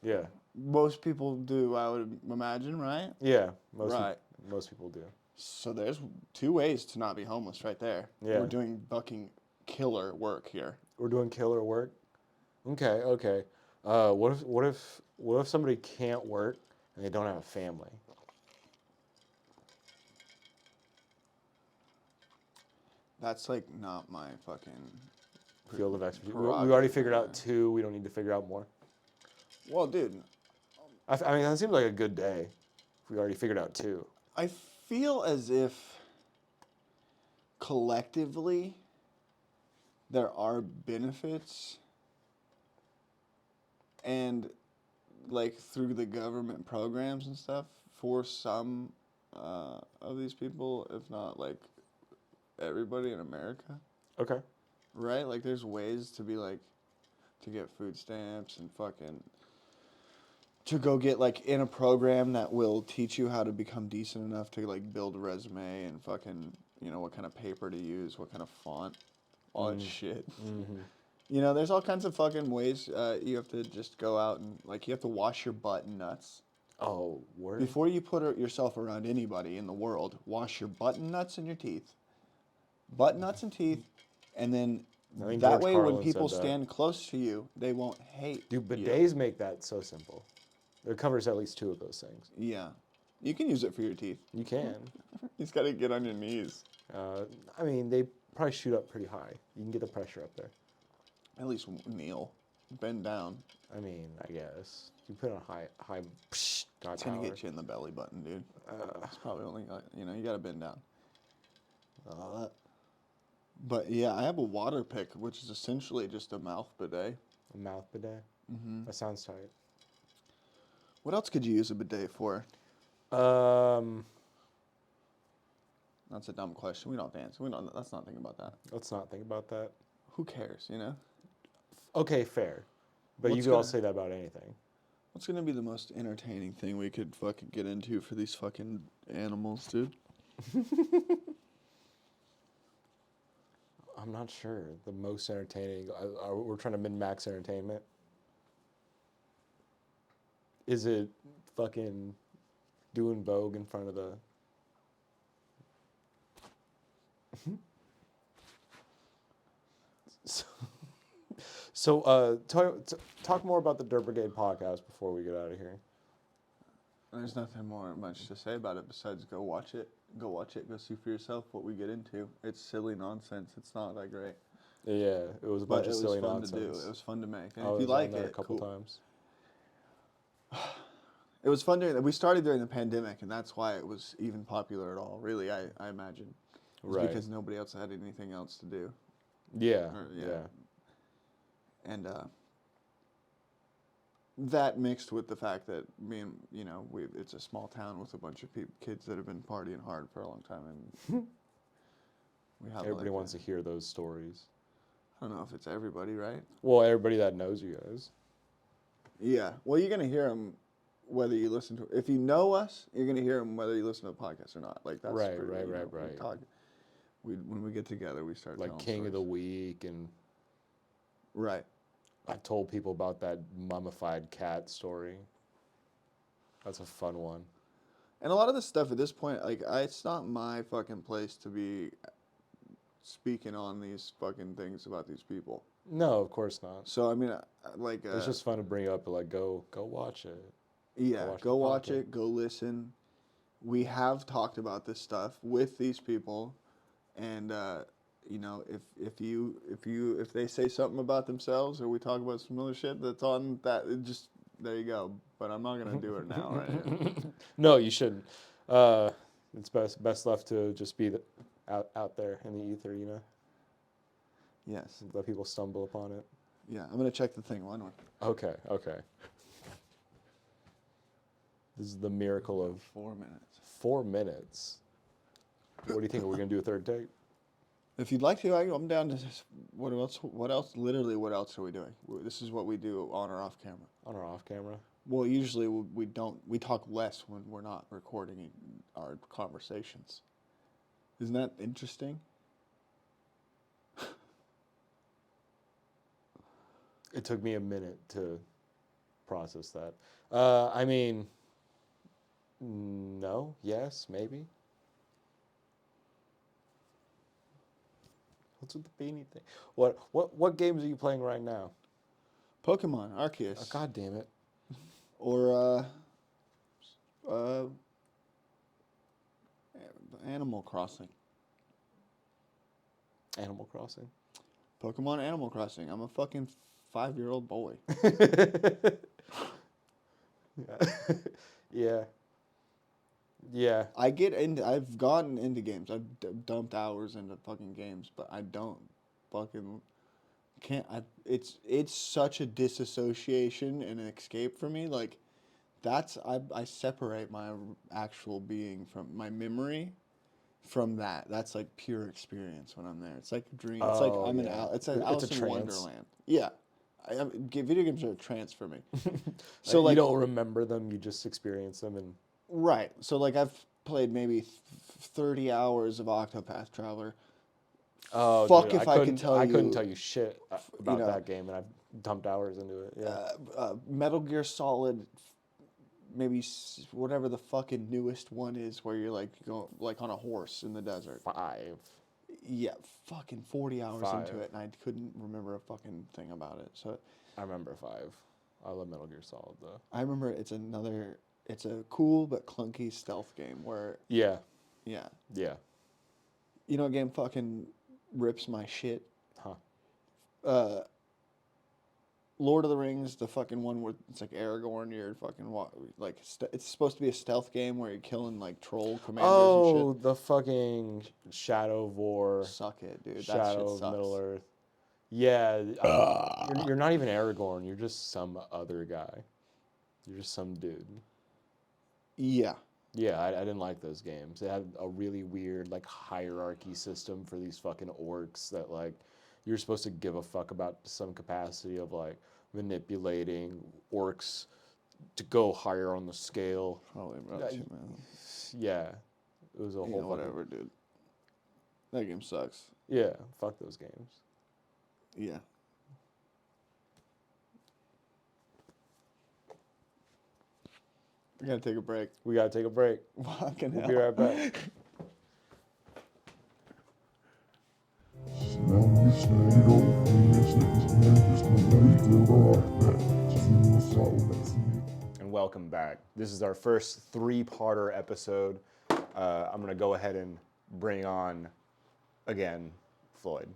Yeah. Most people do, I would imagine, right? Yeah. Right. Most people do. So there's 2 ways to not be homeless right there. Yeah. We're doing fucking killer work here. We're doing killer work. Okay. What if somebody can't work and they don't have a family? That's like not my fucking Field of expertise. We prerogative, already figured out man. 2. We don't need to figure out more. Well, dude, I mean, that seems like a good day. If we already figured out 2. I feel as if collectively there are benefits and like through the government programs and stuff for some of these people, if not like everybody in America, Okay. right? Like there's ways to be like to get food stamps and fucking to go get like in a program that will teach you how to become decent enough to like build a resume and fucking, you know, what kind of paper to use, what kind of font, all that shit. You know, there's all kinds of fucking ways you have to just go out and like you have to wash your butt and nuts. Oh, word. Before you put yourself around anybody in the world, wash your butt and nuts and your teeth. Butt, nuts, and teeth, and then I think that George way when Carlin people said that. stand close to you, they won't hate Dude, you. bidets make that so simple. It covers at least 2 of those things. Yeah. You can use it for your teeth. You can. You just got to get on your knees. I mean, they probably shoot up pretty high. You can get the pressure up there. At least kneel. Bend down. I mean, I guess. You put on high got It's going power. to get you in the belly button, dude. It's probably only, you got to bend down. But yeah, I have a water pick, which is essentially just a mouth bidet. A mouth bidet? Mm-hmm. That sounds tight. What else could you use a bidet for? That's a dumb question. We don't dance. Let's not think about that. Let's not think about that. Who cares, you know? Okay, fair. But you What's could all gonna- say that about anything. What's going to be the most entertaining thing we could fucking get into for these fucking animals, dude? I'm not sure. The most entertaining. We're trying to min-max entertainment. Is it fucking doing Vogue in front of the... So, talk more about the Dirt Brigade podcast before we get out of here. There's nothing much to say about it besides go watch it. Go see for yourself what we get into. It's silly nonsense. It's not that great. Yeah, it was a But bunch it of was silly fun nonsense. to do. It was fun to make. And I if you was on like there it, a couple cool. times. It was fun we started during the pandemic, and that's why it was even popular at all, really, I imagine. It was Right. because nobody else had anything else to do. Yeah. Or, Yeah. And that mixed with the fact that it's a small town with a bunch of kids that have been partying hard for a long time, and we have Everybody like wants to hear those stories. I don't know if it's everybody, right? Well, everybody that knows you guys. Yeah. Well, you're gonna hear them whether you listen to. If you know us, you're gonna hear them whether you listen to a podcast or not. Like that's Right. When we get together, we start Like telling King of the stories. Week, and Right. I've told people about that mummified cat story. That's a fun one. And a lot of this stuff at this point, like, it's not my fucking place to be speaking on these fucking things about these people. No, of course not. So I mean, It's just fun to bring up, like, go watch it. Yeah, go watch it, go listen. We have talked about this stuff with these people, and if they say something about themselves or we talk about some other shit that's on that, there you go. But I'm not gonna do it now, right? No, you shouldn't. It's best left to just be out there in the ether, you know. Yes. Let people stumble upon it. Yeah, I'm gonna check the thing. One. Okay. This is the miracle of 4 minutes. 4 minutes. What do you think? Are we gonna do a third take? If you'd like to, I'm down to this. What else? Literally, what else are we doing? This is what we do on or off camera. On or off camera? Well, usually we don't. We talk less when we're not recording our conversations. Isn't that interesting? It took me a minute to process that. I mean, no, yes, maybe. What's with the beanie thing? What games are you playing right now? Pokemon Arceus. Oh, God damn it. Or Animal Crossing. Animal Crossing. Pokemon Animal Crossing. I'm a fucking 5-year-old boy. Yeah. I've gotten into games. I've dumped hours into fucking games, but I don't it's such a disassociation and an escape for me. Like I separate my actual being from my memory from that. That's like pure experience when I'm there. It's like a dream. It's like I'm it's an Alice in Wonderland. Yeah. Video games are a trance for me. So you don't remember them, you just experience them. And right. So like I've played maybe 30 hours of Octopath Traveler. Oh, fuck dude, if I could tell you. I couldn't tell you shit about that game, and I've dumped hours into it. Yeah. Metal Gear Solid, maybe whatever the fucking newest one is, where you're like go like on a horse in the desert. 5. Yeah, fucking 40 hours 5. into it, and I couldn't remember a fucking thing about it. So I remember 5. I love Metal Gear Solid though. I remember it's a cool but clunky stealth game where Yeah. You know what game fucking rips my shit? Huh. Lord of the Rings, the fucking one where it's like Aragorn, you're fucking like it's supposed to be a stealth game where you're killing like troll commanders and shit. Oh, the fucking Shadow of War. Suck it, dude. That Shadow shit of sucks. Middle Earth. Yeah, you're not even Aragorn. You're just some other guy. You're just some dude. Yeah. Yeah, I didn't like those games. They had a really weird like hierarchy system for these fucking orcs that like you're supposed to give a fuck about some capacity of like manipulating orcs to go higher on the scale. Probably about you, man. Yeah, it was a whole whatever, dude. That game sucks. Yeah, fuck those games. Yeah. We gotta take a break. We gotta take a break. Fucking We'll hell. be right back. And welcome back. This is our first 3-parter episode. I'm gonna go ahead and bring on again Floyd.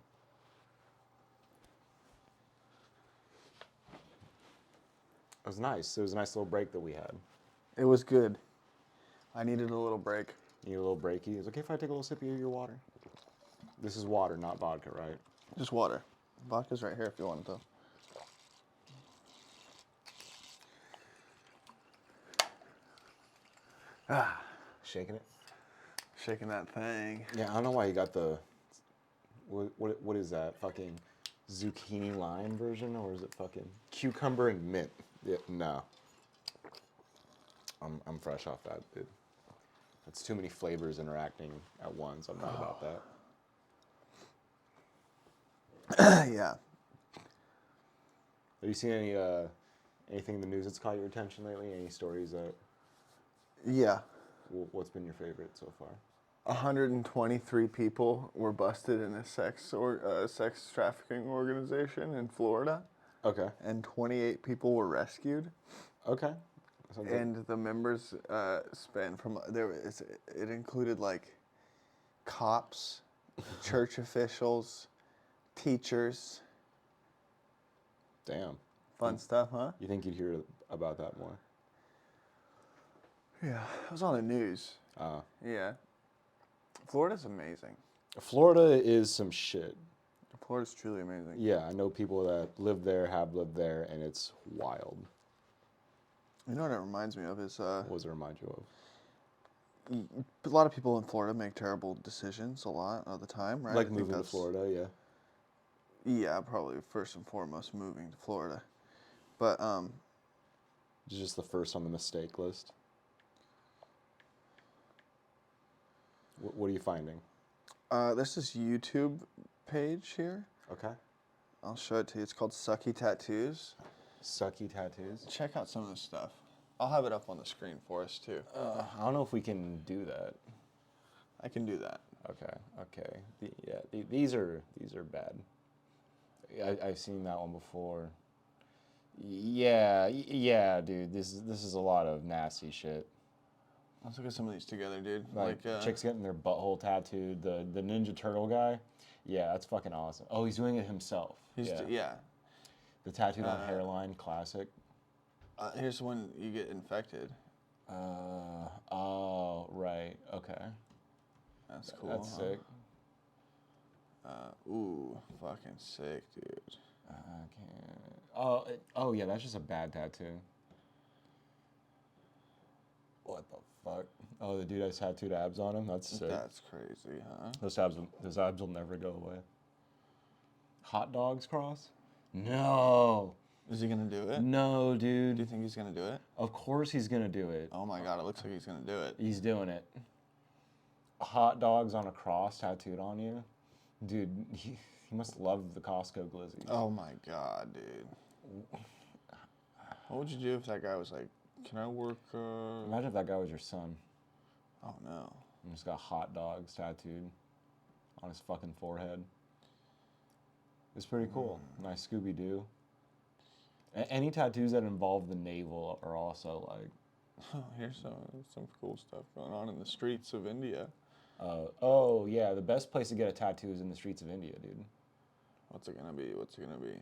It was nice. It was a nice little break that we had. It was good. I needed a little break. You need a little breaky? Is it okay if I take a little sip of your water? This is water, not vodka, right? Just water. Vodka's right here if you want it, though. Shaking it. Shaking that thing. Yeah, I don't know why you got the. What is that? Fucking zucchini lime version, or is it fucking cucumber and mint? Yeah, no. I'm fresh off that, dude. That's too many flavors interacting at once. I'm not about that. Yeah. Have you seen anything in the news that's caught your attention lately? Any stories that? Yeah. What's been your favorite so far? 123 people were busted in a sex trafficking organization in Florida, Okay. and 28 people were rescued. Okay. Sounds like- And the members spanned from it included like cops, church officials, teachers. Damn. Fun stuff, huh? You think you'd hear about that more? Yeah, it was on the news. Yeah. Florida's amazing. Florida is some shit. Florida's truly amazing. Yeah, I know people that live there, have lived there, and it's wild. You know what it reminds me of is What does it remind you of? a lot of people in Florida make terrible decisions a lot of the time, right? Like I think moving to that's- Florida, yeah. Yeah, probably first and foremost moving to Florida. But It's just the first on the mistake list. What are you finding? there's this YouTube page here. Okay. I'll show it to you. It's called Sucky Tattoos. Sucky tattoos. Check out some of this stuff. I'll have it up on the screen for us too. I don't know if we can do that. I can do that. Okay. These are bad. I've seen that one before. Yeah, dude. This is a lot of nasty shit. Let's look at some of these together, dude. Like chicks getting their butthole tattooed. The Ninja Turtle guy. Yeah, that's fucking awesome. Oh, he's doing it himself. Yeah. The tattooed on hairline, classic. Here's one you get infected. Oh, right. Okay. That's cool. That's huh? sick. Ooh, fucking sick, dude. I can't. Oh, yeah. That's just a bad tattoo. What the fuck? Oh, the dude has tattooed abs on him. That's sick. That's crazy, huh? Those abs will never go away. Hot dogs cross? No. Is he gonna do it? No, Do you dude. think he's gonna do it? Of course he's gonna do it. Oh my god, it looks like he's gonna do it. He's doing it. Hot dogs on a cross tattooed on you? Dude, he must love the Costco glizzies. Oh my god, dude. What would you do if that guy was like, can I work, Imagine if that guy was your son Oh no. and just got hot dogs tattooed on his fucking forehead. It's pretty cool. Nice Scooby-Doo. Any tattoos that involve the navel are also like... Oh, here's some cool stuff going on in the streets of India. Oh, yeah, the best place to get a tattoo is in the streets of India, dude. What's it gonna be? What's it gonna be?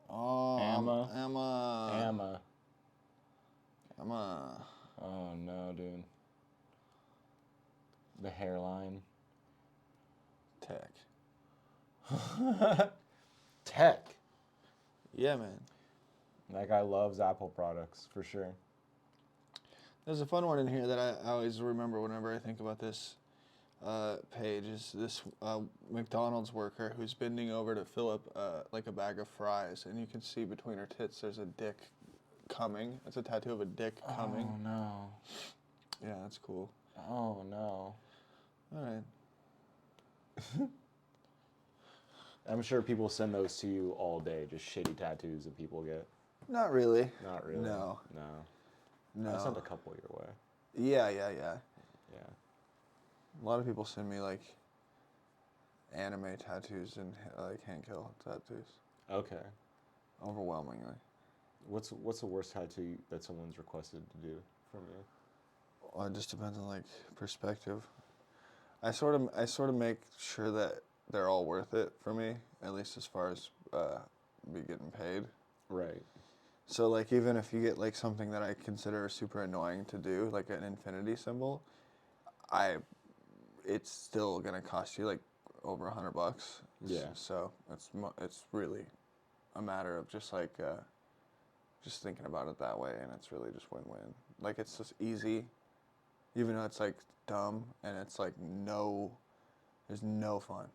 Oh, Emma. Emma. Oh, no, dude. The hairline. Tech. Tech. Yeah, man. That guy loves Apple products, for sure. There's a fun one in here that I always remember whenever I think about this page. Is this McDonald's worker who's bending over to fill up like a bag of fries, and you can see between her tits there's a dick coming. It's a tattoo of a dick coming. Oh, no. Yeah, that's cool. Oh, no. All right. I'm sure people send those to you all day, just shitty tattoos that people get. Not really. Not really. No. I sent a couple your way. Yeah. Yeah. A lot of people send me like anime tattoos and like hand kill tattoos. Okay. Overwhelmingly. What's the worst tattoo that someone's requested to do from you? Well, it just depends on like perspective. I sort of make sure that they're all worth it for me, at least as far as me getting paid. Right. So like even if you get like something that I consider super annoying to do, like an infinity symbol, it's still gonna cost you like over $100. Yeah. So it's really a matter of just like just thinking about it that way, and it's really just win-win. Like it's just easy, even though it's like dumb, and it's like there's no fun.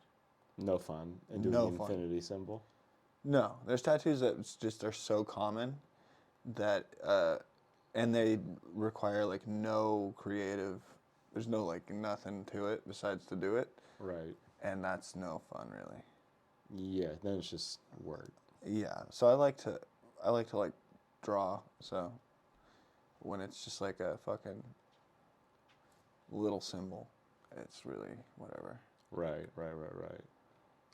No fun. And doing No the fun. infinity symbol. No, there's tattoos that are so common that and they require like no creative. There's no like nothing to it besides to do it. Right. And that's no fun really. Yeah, then it's just work. Yeah. So I like to like draw. So when it's just like a fucking little symbol, it's really whatever. Right.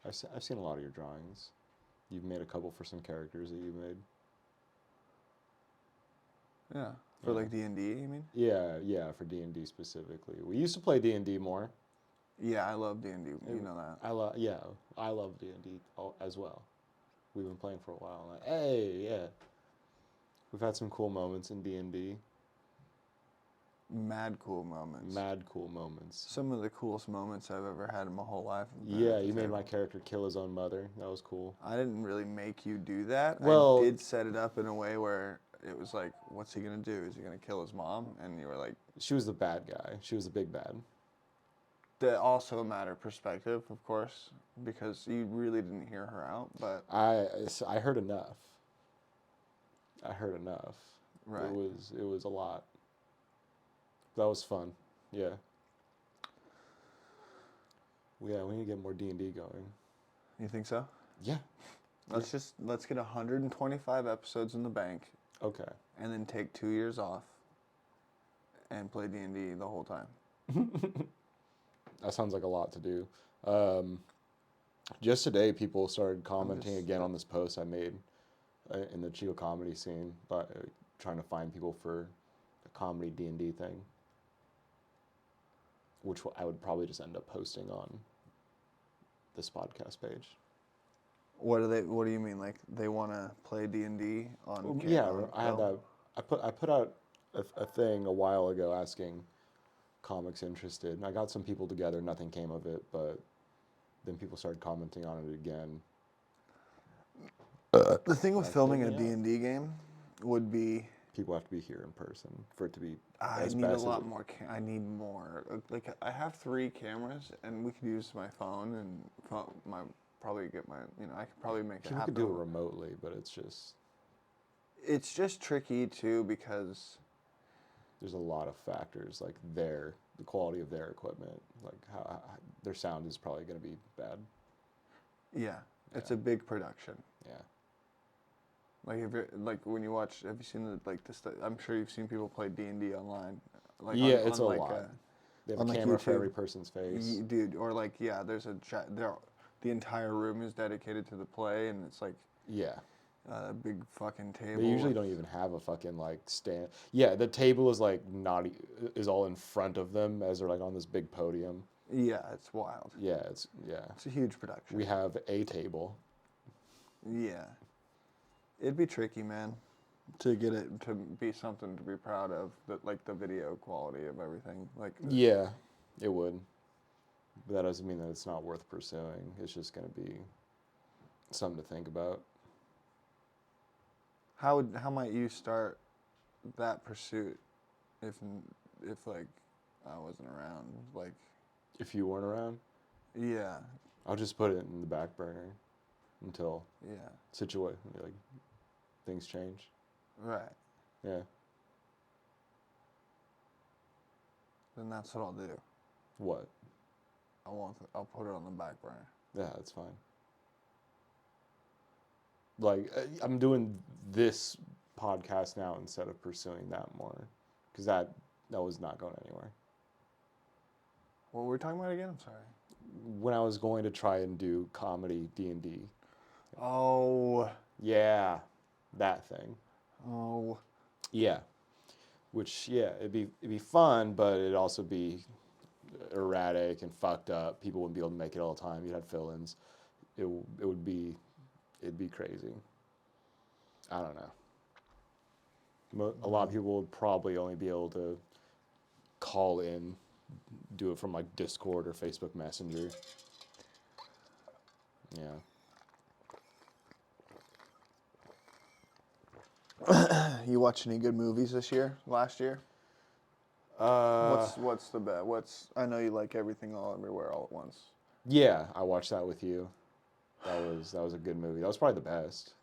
I've seen a lot of your drawings. You've made a couple for some characters that you made. Yeah. For like D&D, you mean? Yeah, for D&D specifically. We used to play D&D more. Yeah, I love D&D. You know that. I love D&D as well. We've been playing for a while. Yeah. We've had some cool moments in D&D. Mad cool moments. Some of the coolest moments I've ever had in my whole life. Yeah, you made my character kill his own mother. That was cool. I didn't really make you do that. Well, I did set it up in a way where it was like, what's he going to do? Is he going to kill his mom? And you were like... She was the bad guy. She was the big bad. That also a matter of perspective, of course, because you really didn't hear her out, but... I heard enough. Right. It was a lot. That was fun. Yeah. Yeah, we need to get more D&D going. You think so? Yeah. Let's get 125 episodes in the bank. Okay. And then take 2 years off and play D&D the whole time. That sounds like a lot to do. Just today, people started commenting again on this post I made in the Chico comedy scene, but trying to find people for a comedy D&D thing, which I would probably just end up posting on this podcast page. What do you mean? Like they want to play D&D on? Yeah, I had that. I put out a thing a while ago asking comics interested, and I got some people together. Nothing came of it, but then people started commenting on it again. The thing with filming a D&D game would be people have to be here in person for it to be. I need a lot more. I need more. Like I have 3 cameras, and we could use my phone and probably get my. I could probably make it happen. You could do it remotely, but it's just. It's just tricky too because. There's a lot of factors, like the quality of their equipment, like how their sound is probably going to be bad. Yeah, it's a big production. Yeah. Like if you're like when you watch, have you seen this? I'm sure you've seen people play D&D online. Like it's a lot. They have a camera for every person's face. Dude, or like there's the entire room is dedicated to the play, and it's like a big fucking table. They usually don't even have a fucking like stand. Yeah, the table is like is all in front of them as they're like on this big podium. Yeah, it's wild. Yeah, it's a huge production. We have a table. Yeah. It'd be tricky, man, to get it to be something to be proud of. That like the video quality of everything, like. Yeah, it would. But that doesn't mean that it's not worth pursuing. It's just going to be something to think about. How might you start that pursuit if like I wasn't around, like. If you weren't around. Yeah. I'll just put it in the back burner until. Like things change. Right. Yeah. Then that's what I'll do. What? I'll put it on the back burner. Yeah, that's fine. Like I'm doing this podcast now instead of pursuing that more, because that was not going anywhere. What were we talking about again? I'm sorry. When I was going to try and do comedy D&D. Oh. Yeah, that thing. Oh. Yeah, which it'd be fun, but it'd also be erratic and fucked up. People wouldn't be able to make it all the time. You'd have fill-ins. It'd be crazy. I don't know. A lot of people would probably only be able to call in do it from like Discord or Facebook Messenger. Yeah. You watch any good movies this year? Last year? What's the best? I know you like Everything All Everywhere All at Once. Yeah, I watched that with you. That was a good movie. That was probably the best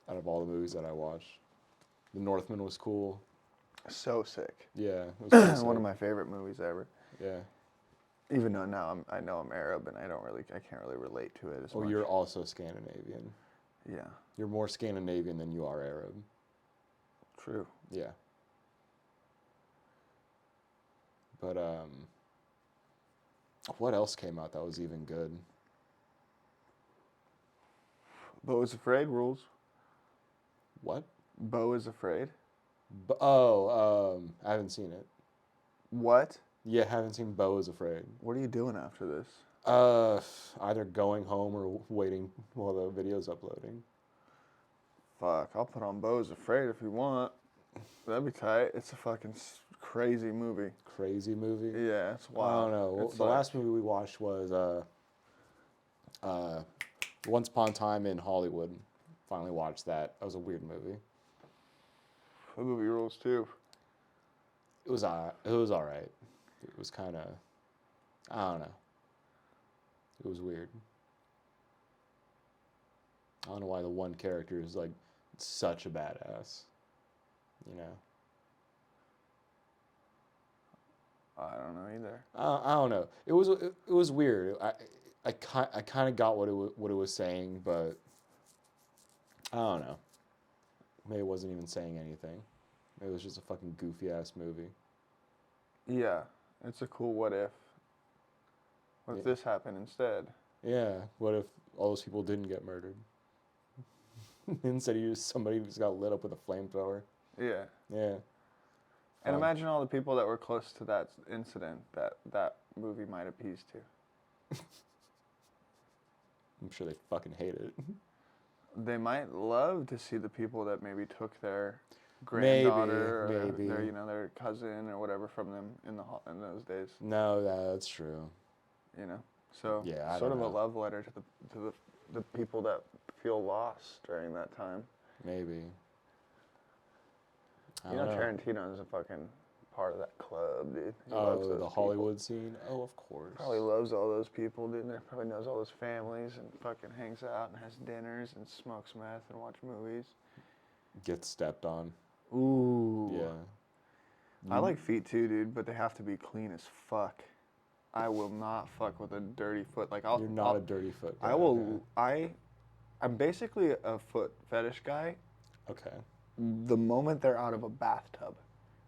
out of all the movies that I watched. The Northman was cool. So sick. Yeah, it was pretty sick. One of my favorite movies ever. Yeah. Even though now I know I'm Arab and I can't really relate to it as much. Oh, you're also Scandinavian. Yeah. You're more Scandinavian than you are Arab. True. Yeah. But what else came out that was even good? Beau is Afraid rules. What? Beau is Afraid. I haven't seen it. What? Yeah, haven't seen Beau is Afraid. What are you doing after this? Either going home or waiting while the video's uploading. Fuck, I'll put on Beau is Afraid if you want. That'd be tight. It's a fucking crazy movie. Crazy movie? Yeah, it's I wild. don't know. It's The last movie we watched was Once Upon a Time in Hollywood. Finally watched that. That was a weird movie. The movie rules too. It was all right. It was kind of, I don't know. It was weird. I don't know why the one character is like such a badass. You know. I don't know either. I don't know. It was weird. I kind of got what it was saying, but I don't know. Maybe it wasn't even saying anything. Maybe it was just a fucking goofy ass movie. Yeah, it's a cool what if. What if this happened instead? Yeah. What if all those people didn't get murdered? Instead, somebody just got lit up with a flamethrower. Yeah. Yeah. And imagine all the people that were close to that incident that movie might appease to. I'm sure they fucking hate it. They might love to see the people that maybe took their granddaughter or their their cousin or whatever from them in those days. No, that's true. You know, so yeah, sort of a love letter to the people that feel lost during that time. Maybe. You know, Tarantino's a fucking part of that club, dude. He Oh, loves those the Hollywood scene? Oh, of course. Probably loves all those people, dude. Probably knows all those families and fucking hangs out and has dinners and smokes meth and watch movies. Gets stepped on. Ooh. Yeah. I like feet too, dude, but they have to be clean as fuck. I will not fuck with a dirty foot. Like You're not a dirty foot guy. I will. Okay. I'm basically a foot fetish guy. Okay. The moment they're out of a bathtub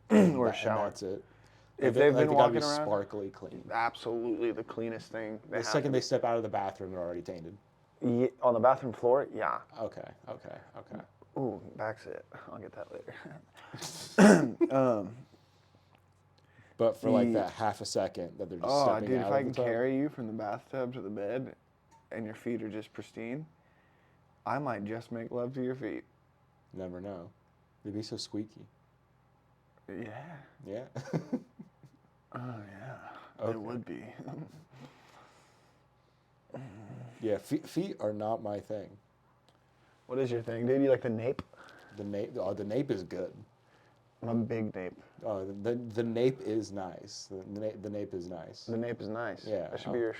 or a shower. That's it. If they've been walking around, sparkly clean. Absolutely the cleanest thing. The second they step out of the bathroom, they're already tainted. Yeah, on the bathroom floor, yeah. Okay. Ooh, backsit. I'll get that later. But for like that half a second that they're just stepping dude, out if I of can the tub. carry you from the bathtub to the bed and your feet are just pristine, I might just make love to your feet. Never know. They'd be so squeaky. Yeah. Yeah. Oh, yeah. Okay. It would be. Yeah, feet are not my thing. What is your thing, dude? You like the nape? The nape is good. I'm a big nape. Oh, the nape is nice. The nape is nice. The nape is nice. Yeah. That should be your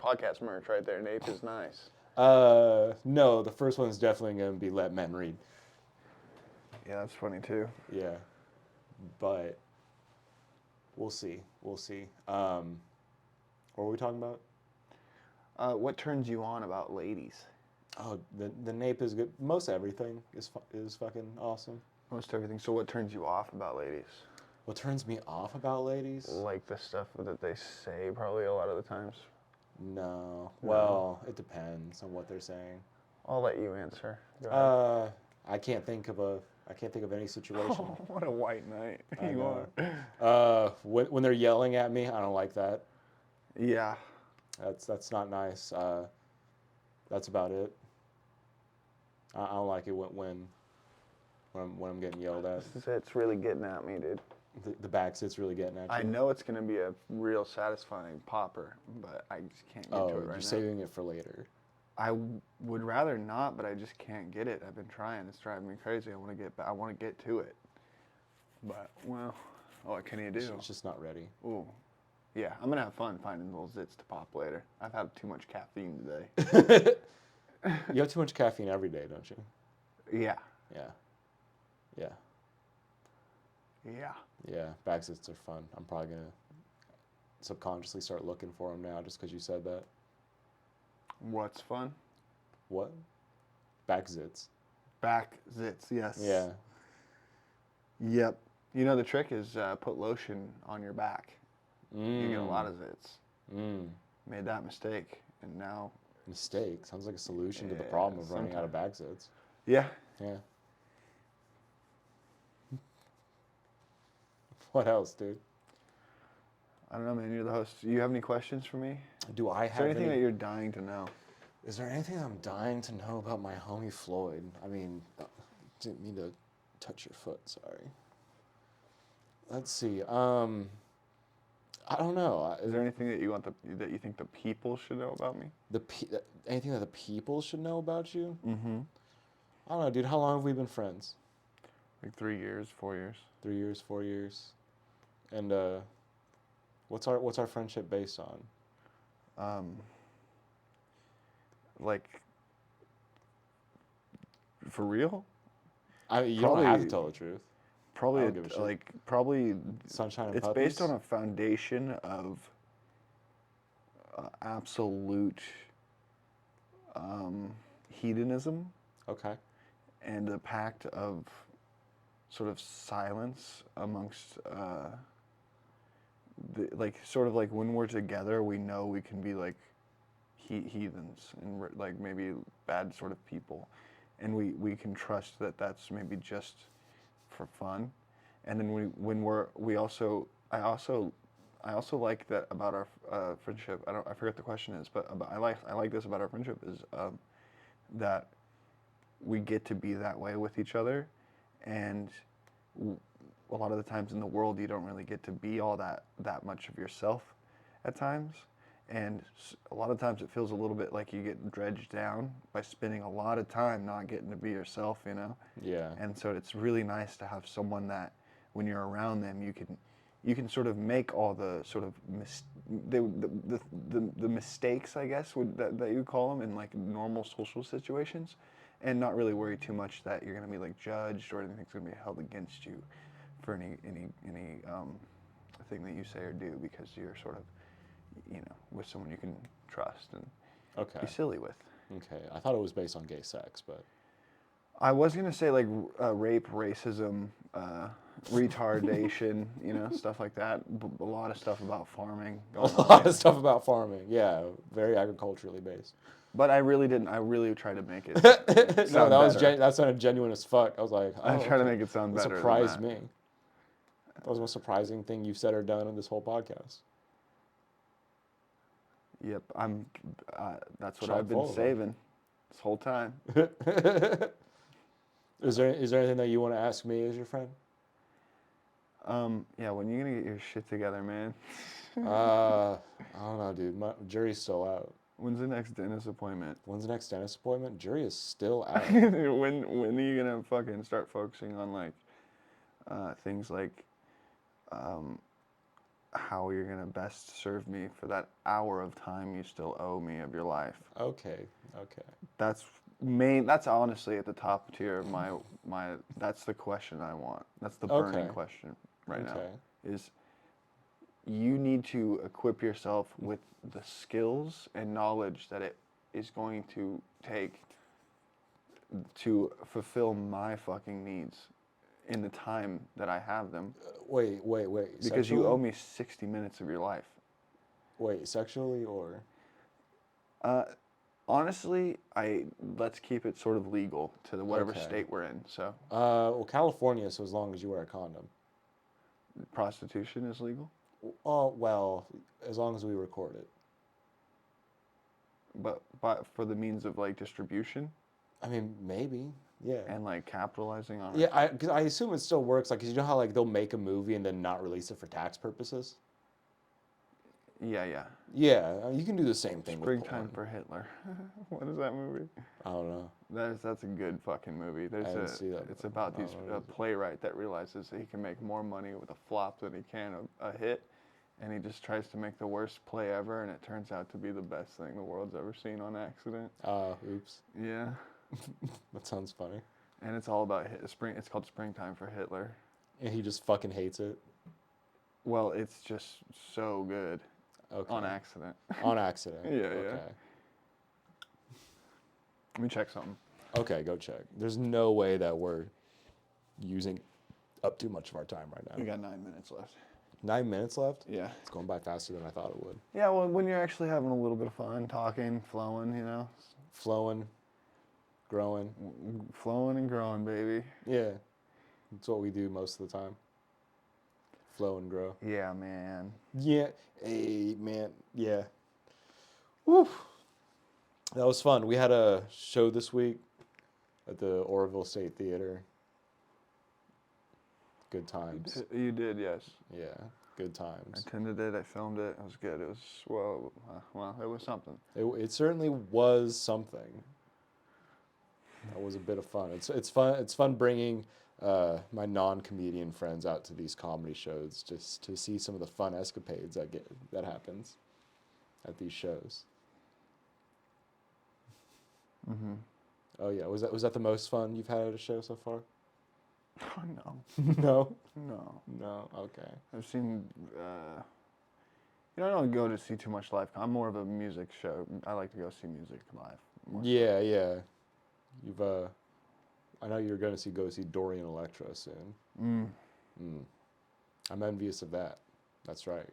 podcast merch right there. Nape is nice. No, the first one's definitely going to be Let Men Read. Yeah, that's funny too. Yeah. But we'll see. What were we talking about? What turns you on about ladies? Oh, the nape is good. Most everything is fucking awesome. Most everything. So what turns you off about ladies? What turns me off about ladies? Like the stuff that they say probably a lot of the times. No. Well, it depends on what they're saying. I'll let you answer. Go ahead. I can't think of any situation. Oh, what a white knight I you know. are. When they're yelling at me, I don't like that. Yeah. That's not nice. That's about it. I don't like it when I'm getting yelled at. It's really getting at me, dude. The back sit's really getting at you. I know it's gonna be a real satisfying popper, but I just can't get to it right now. You're saving it for later. I would rather not, but I just can't get it. I've been trying. It's driving me crazy. I want to get to it. But well, what can you do? It's just not ready. Ooh, yeah. I'm gonna have fun finding little zits to pop later. I've had too much caffeine today. You have too much caffeine every day, don't you? Yeah. Yeah. Back sits are fun. I'm probably gonna subconsciously start looking for them now, just because you said that. What's fun? What? Back zits. Back zits. Yes. Yeah. Yep. You know the trick is put lotion on your back. You get a lot of zits. Made that mistake, and now. Mistake sounds like a solution to the problem of running out of back zits. Yeah. What else, dude? I don't know, man. You're the host. Do you have any questions for me? Do I have Is there anything that you're dying to know? Is there anything I'm dying to know about my homie Floyd? I mean, didn't mean to touch your foot. Sorry. Let's see. I don't know. Is there anything that you think the people should know about me? Anything that the people should know about you? Mm-hmm. I don't know, dude. How long have we been friends? Like 3 years, 4 years. 3 years, 4 years. And what's our friendship based on? Like, for real? You don't have to tell the truth. Probably Sunshine and it's puppies? based on a foundation of absolute hedonism. Okay. And a pact of sort of silence amongst sort of like when we're together, we know we can be like heathens and like maybe bad sort of people, and we can trust that that's maybe just for fun. And then I also like that about our friendship. I forget the question is, but I like this about our friendship is that we get to be that way with each other, and a lot of the times in the world you don't really get to be all that much of yourself at times, and a lot of times it feels a little bit like you get dredged down by spending a lot of time not getting to be yourself, you know? Yeah. And so it's really nice to have someone that when you're around them you can sort of make all the sort of the mistakes, I guess, that you call them in like normal social situations, and not really worry too much that you're gonna be like judged or anything's gonna be held against you for any thing that you say or do, because you're sort of, you know, with someone you can trust and be silly with. Okay, I thought it was based on gay sex, but I was gonna say like rape, racism, retardation, you know, stuff like that. A lot of stuff about farming. A lot of stuff about farming. Yeah, very agriculturally based. But I really didn't. I really tried to make it. No, that sounded genuine as fuck. I was like, I tried to make it sound better. It surprised me. That was the most surprising thing you've said or done in this whole podcast. Yep, that's what I've been saving this whole time. Is there anything that you want to ask me as your friend? Yeah, when you gonna get your shit together, man? I don't know, dude. My jury's still out. When's the next dentist appointment? Jury is still out. When are you gonna fucking start focusing on like things like how you're gonna best serve me for that hour of time you still owe me of your life? Okay. That's honestly at the top tier of my that's the question I want. That's the burning question right now. Is you need to equip yourself with the skills and knowledge that it is going to take to fulfill my fucking needs in the time that I have them. Wait. Because you owe me 60 minutes of your life. Wait, sexually or? Honestly, let's keep it sort of legal to whatever state we're in. So. Well, California, so as long as you wear a condom. Prostitution is legal? Oh, well, as long as we record it. But for the means of like distribution? I mean, maybe. Yeah. And like capitalizing on it. Yeah, because I assume it still works. Like, 'cause you know how like they'll make a movie and then not release it for tax purposes. Yeah. Yeah, you can do the same thing Springtime with for Hitler. What is that movie? porn. I don't know. That's a good fucking movie. didn't see that. It's about I don't know what a it is. playwright that realizes that he can make more money with a flop than he can a hit, and he just tries to make the worst play ever, and it turns out to be the best thing the world's ever seen on accident. Oops. Yeah. That sounds funny. And it's all about spring. It's called Springtime for Hitler. And he just fucking hates it. Well, it's just so good. Okay. On accident. On accident. Yeah. Okay. Let me check something. Okay, go check. There's no way that we're using up too much of our time right now. We got 9 minutes left. 9 minutes left? Yeah. It's going by faster than I thought it would. Yeah, well, when you're actually having a little bit of fun, talking, flowing, you know. Flowing, growing. Flowing and growing, baby. Yeah. That's what we do most of the time. Flow and grow. Yeah, man. Yeah. Hey, man. Yeah. Woo. That was fun. We had a show this week at the Oroville State Theater. Good times. You did, yes. Yeah. Good I times. attended it. I filmed it. It was good. It was, well, it was something. It certainly was something. That was a bit of fun. It's fun. It's fun bringing my non-comedian friends out to these comedy shows just to see some of the fun escapades that happens at these shows. Mm-hmm. Oh yeah, was that the most fun you've had at a show so far? Oh, no. No. No. Okay. I've seen, I don't go to see too much live. I'm more of a music show. I like to go see music live. More so. Yeah. You've I know you're going to go see Dorian Electra soon. I'm envious of that. That's right.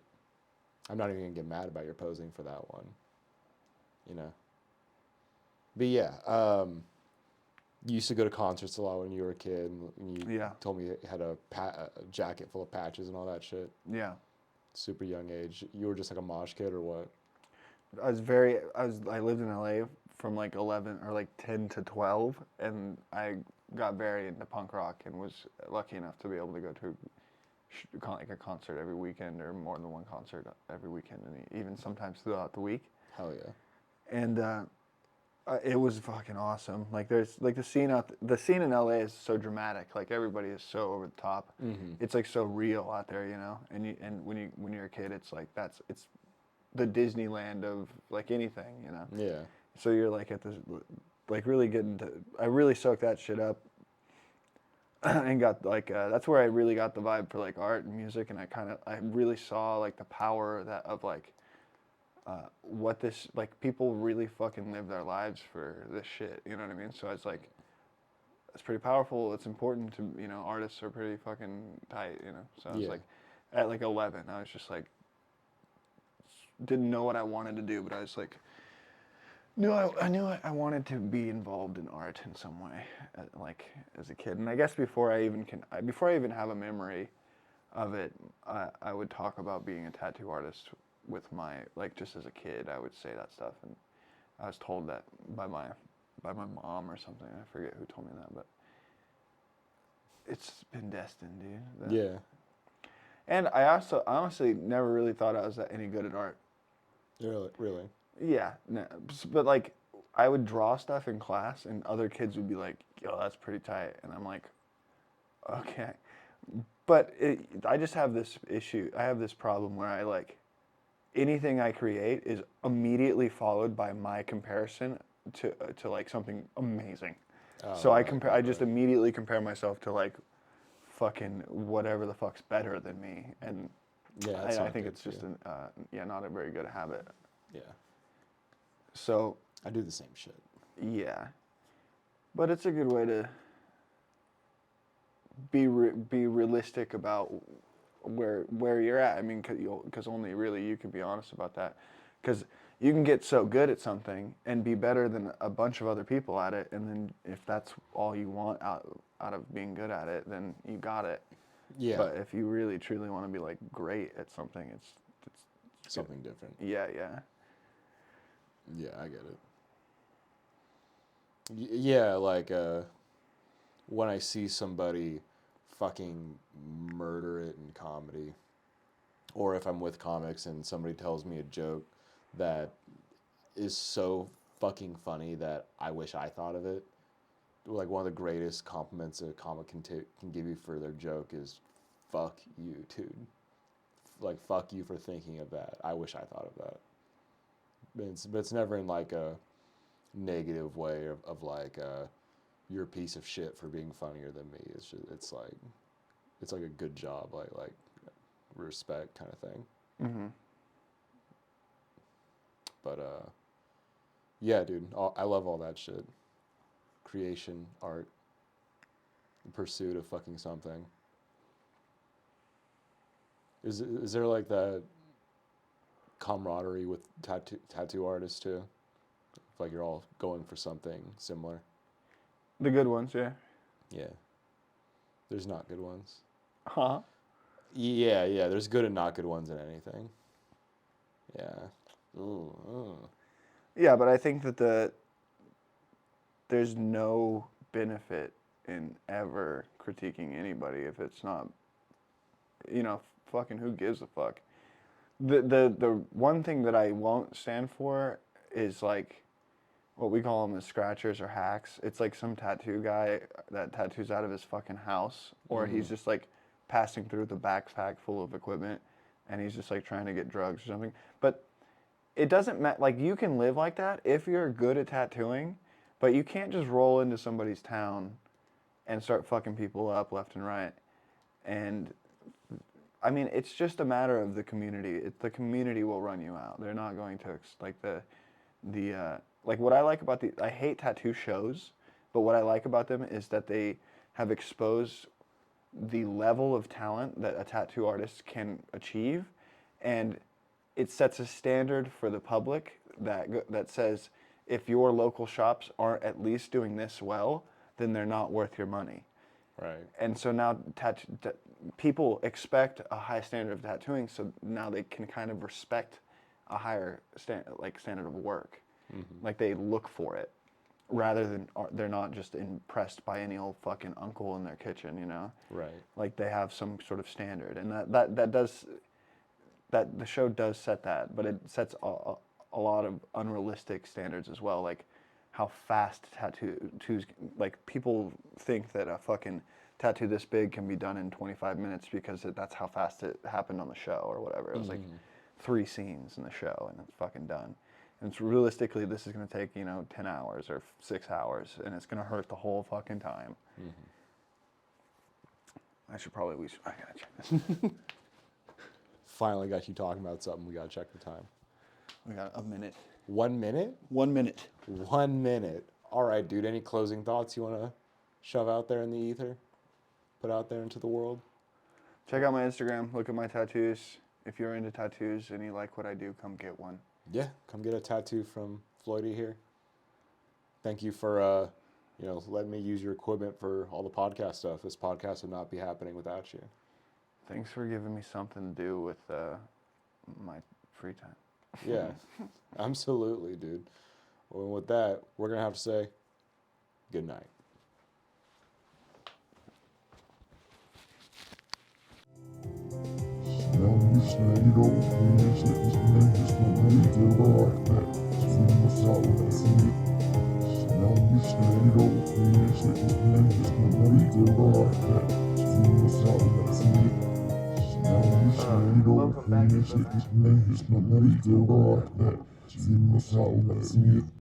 I'm not even gonna get mad about your posing for that one. You know. But yeah, you used to go to concerts a lot when you were a kid, and you told me you had a jacket full of patches and all that shit. Yeah. Super young age. You were just like a mosh kid or what? I lived in LA from like 11 or like 10 to 12, and I got very into punk rock and was lucky enough to be able to go to like a concert every weekend or more than one concert every weekend, and even sometimes throughout the week. Hell yeah. And it was fucking awesome. Like there's like the scene in LA is so dramatic. Like everybody is so over the top. Mm-hmm. It's like so real out there, you know. And when you're a kid, it's like it's the Disneyland of like anything, you know. Yeah. So you're like at this, like really getting to. I really soaked that shit up. And got like that's where I really got the vibe for like art and music, and I really saw like the power of like what this, like people really fucking live their lives for this shit, you know what I mean? So it's like it's pretty powerful. It's important to, you know, artists are pretty fucking tight, you know. So I was like at like 11, I was just like didn't know what I wanted to do, but I was like I knew I wanted to be involved in art in some way, like as a kid. And I guess before I even have a memory of it, I would talk about being a tattoo artist with my, like just as a kid, I would say that stuff. And I was told that by my mom or something. I forget who told me that, but it's been destined, dude. Yeah. And I honestly never really thought I was any good at art. Really? Yeah, no, but like I would draw stuff in class, and other kids would be like, "Yo, that's pretty tight," and I'm like, "Okay," but I just have this issue. I have this problem where I like anything I create is immediately followed by my comparison to like something amazing. Oh, So I just immediately compare myself to like fucking whatever the fuck's better than me, and yeah, I think it's just not a very good habit. Yeah. So I do the same shit. yeah, but it's a good way to be realistic about where you're at. I mean, because only really you can be honest about that. Because you can get so good at something and be better than a bunch of other people at it, and then if that's all you want out of being good at it, then you got it. Yeah. But if you really truly want to be like great at something, it's something different. Yeah. Yeah, I get it. Yeah, like when I see somebody fucking murder it in comedy, or if I'm with comics and somebody tells me a joke that is so fucking funny that I wish I thought of it. Like, one of the greatest compliments a comic can give you for their joke is, fuck you, dude. Like, fuck you for thinking of that. I wish I thought of that. But it's never in like a negative way of like, you're a piece of shit for being funnier than me. It's like a good job, like respect kind of thing. Mm-hmm. But yeah, dude, I love all that shit. Creation, art, the pursuit of fucking something. Is there like that camaraderie with tattoo artists too? Like you're all going for something similar. The good ones, yeah. Yeah. There's not good ones. Huh? Yeah. There's good and not good ones in anything. Yeah. Ooh. Yeah, but I think that there's no benefit in ever critiquing anybody if it's not, fucking who gives a fuck. The one thing that I won't stand for is like what we call them as scratchers or hacks. It's like some tattoo guy that tattoos out of his fucking house, or he's just like passing through the backpack full of equipment and he's just like trying to get drugs or something. But it doesn't matter. Like, you can live like that if you're good at tattooing, but you can't just roll into somebody's town and start fucking people up left and right. And I mean, it's just a matter of the community. The community will run you out. They're not going to like like what I like about I hate tattoo shows, but what I like about them is that they have exposed the level of talent that a tattoo artist can achieve, and it sets a standard for the public that says if your local shops aren't at least doing this well, then they're not worth your money. Right. And so now people expect a high standard of tattooing, so now they can kind of respect a higher standard of work. Mm-hmm. Like, they look for it, rather than they're not just impressed by any old fucking uncle in their kitchen, Right. Like, they have some sort of standard, and that the show does set that, but it sets a lot of unrealistic standards as well, like how fast tattoos, like, people think that a fucking tattoo this big can be done in 25 minutes because that's how fast it happened on the show or whatever. It was like 3 scenes in the show and it's fucking done. And it's realistically, this is going to take, 10 hours or 6 hours, and it's going to hurt the whole fucking time. Mm-hmm. I gotta check this. Finally got you talking about something. We gotta check the time. We got a minute. 1 minute? 1 minute. 1 minute. All right, dude. Any closing thoughts you want to shove out there in the ether? Put out there into the world? Check out my Instagram. Look at my tattoos. If you're into tattoos and you like what I do, come get one. Yeah, come get a tattoo from Floydy here. Thank you for, letting me use your equipment for all the podcast stuff. This podcast would not be happening without you. Thanks for giving me something to do with my free time. Yeah, absolutely, dude. Well, with that, we're going to have to say good night. Welcome back.